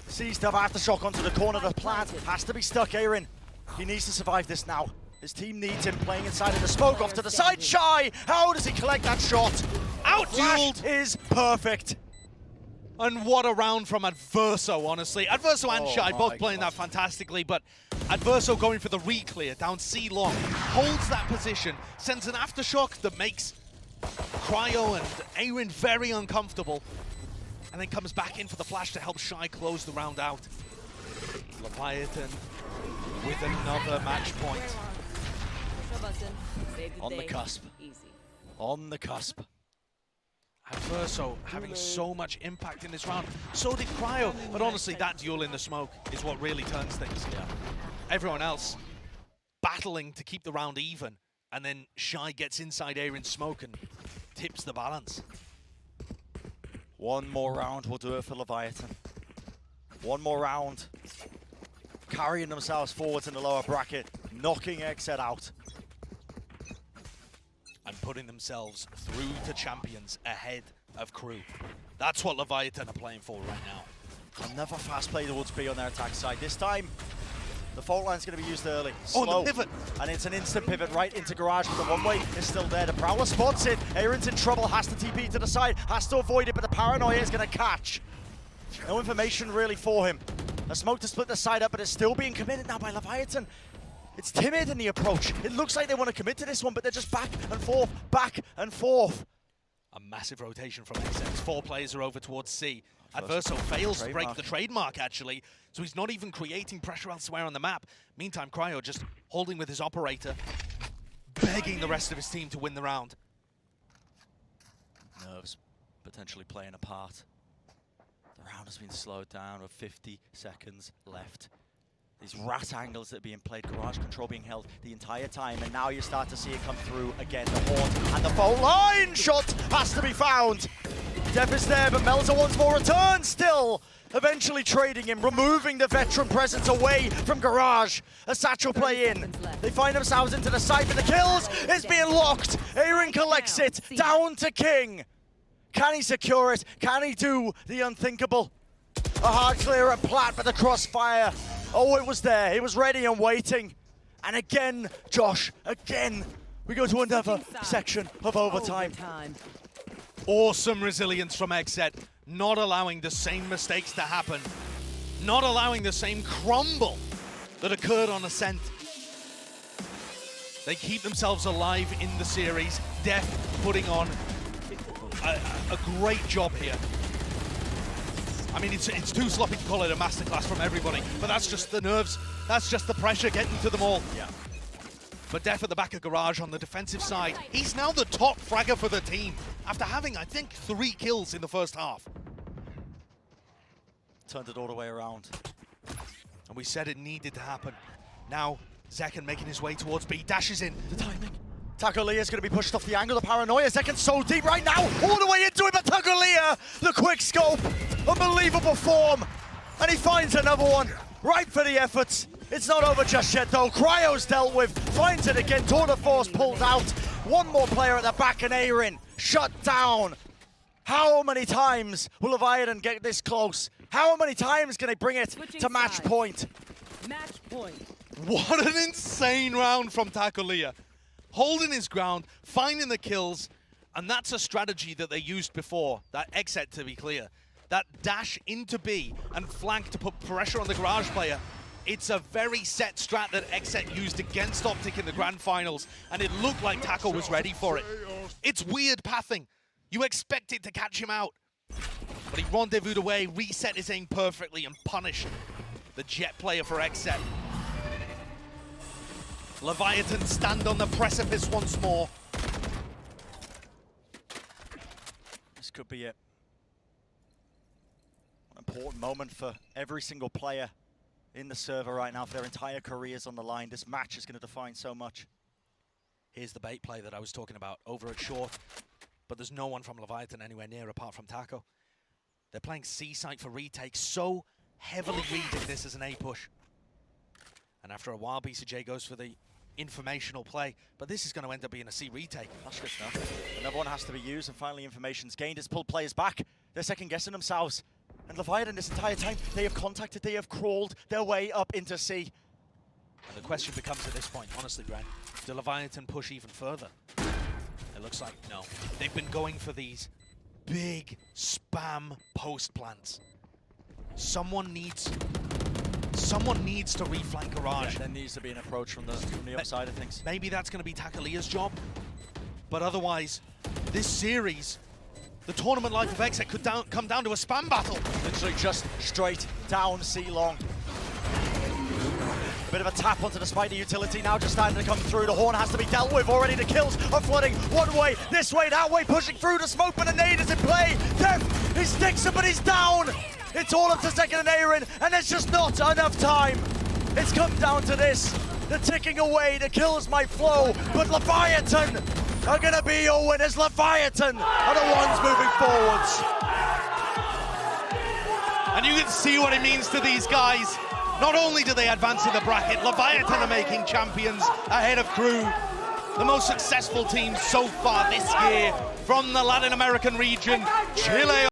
Sees the aftershock onto the corner. The plant has to be stuck, Aaron. He needs to survive this now. His team needs him playing inside of the smoke. Off to the side, Shy! How does he collect that shot? Out-dueled! Is perfect. And what a round from Adverso, honestly. Adverso and Shy both my playing God. that fantastically, but Adverso going for the re-clear down C long, holds that position, sends an aftershock that makes Cryo and Aaron very uncomfortable, and then comes back in for the flash to help Shy close the round out. Leviathan with another match point. On the cusp. On the cusp. Adverso having so much impact in this round. So did Cryo, but honestly, that duel in the smoke is what really turns things. Yeah. Everyone else battling to keep the round even, and then Shy gets inside Aaron's smoke and tips the balance. One more round will do it for Leviathan. One more round. Carrying themselves forwards in the lower bracket, knocking XSET out. And putting themselves through to champions ahead of Crew. That's what Leviathan are playing for right now. Another fast play towards B on their attack side. This time, the fault line's going to be used early. Oh, Slow. the pivot. And it's an instant pivot right into Garage, but the one-way is still there. The Prowler spots it. Aaron's in trouble, has to TP to the side, has to avoid it, but the paranoia is going to catch. No information really for him. A smoke to split the side up, but it's still being committed now by Leviathan. It's timid in the approach. It looks like they want to commit to this one, but they're just back and forth, back and forth. A massive rotation from XSET. 4 players are over towards C. Adverso fails to break the trademark, actually, so he's not even creating pressure elsewhere on the map. Meantime, Cryo just holding with his operator, begging the rest of his team to win the round. Nerves potentially playing a part. round has been slowed down with 50 seconds left. These rat angles that are being played, Garage control being held the entire time, and now you start to see it come through again. The horn and the foul line shot has to be found. Def is there, but Melzer wants more return still. Eventually trading him, removing the veteran presence away from Garage. A satchel play in. They find themselves into the side, but the kills is being locked. Aaron collects it, down to King. Can he secure it? Can he do the unthinkable? A hard clear at Platt, but the crossfire. Oh, it was there. It was ready and waiting. And again, Josh, again, we go to another section of overtime. Awesome resilience from XSET, not allowing the same mistakes to happen, not allowing the same crumble that occurred on Ascent. They keep themselves alive in the series. Def putting on a great job here. I mean, it's too sloppy to call it a masterclass from everybody, but that's just the nerves, that's just the pressure getting to them all. Yeah. But Def at the back of Garage on the defensive side, he's now the top fragger for the team after having, I think, 3 kills in the first half. Turned it all the way around. And we said it needed to happen. Now, Zekken making his way towards B, dashes in. The timing. Takolea's going to be pushed off the angle. The paranoia. Zekken's so deep right now. All the way into it, but Takolea, the quick scope. Unbelievable form. And he finds another one. Right for the efforts. It's not over just yet, though. Cryo's dealt with. Finds it again. Tour de Force pulled out. One more player at the back, and Aaron shut down. How many times will Leviatan get this close? How many times can they bring it to match point? Match point. What an insane round from Takolea. Holding his ground, finding the kills, and that's a strategy that they used before, that XSET to be clear. That dash into B and flank to put pressure on the Garage player. It's a very set strat that XSET used against Optic in the Grand Finals, and it looked like Taco was ready for it. It's weird pathing. You expect it to catch him out. But he rendezvoused away, reset his aim perfectly, and punished the Jet player for XSET. Leviatan stand on the precipice once more. This could be it. An important moment for every single player in the server right now, for their entire careers on the line. This match is going to define so much. Here's the bait play that I was talking about over at short, but there's no one from Leviatan anywhere near apart from Taco. They're playing C site for retake, so heavily reading this as an A push. And after a while, BCJ goes for the informational play, but this is going to end up being a C retake. That's good enough. Another one has to be used, and finally information's gained. It's pulled players back. They're second guessing themselves. And Leviatan this entire time, they have contacted, they have crawled their way up into C. And the question becomes at this point, honestly, Grant, do Leviatan push even further? It looks like no. They've been going for these big spam post plants. Someone needs to reflank Garage. Yeah, there needs to be an approach from the other side of things. Maybe that's going to be Takolea's job, but otherwise, this series, the tournament life of XSET could come down to a spam battle. Literally just straight down C-long. A bit of a tap onto the spider utility now, just starting to come through. The horn has to be dealt with already. The kills are flooding one way, this way, that way, pushing through the smoke, but the nade is in play. Def, he sticks him, but he's down. It's all up to Zekken and Aaron, and there's just not enough time. It's come down to this. The ticking away, the kills might flow, but Leviatan are gonna be your winners. Leviatan are the ones moving forwards. And you can see what it means to these guys. Not only do they advance in the bracket, Leviatan are making champions ahead of Crew, the most successful team so far this year from the Latin American region, Chile.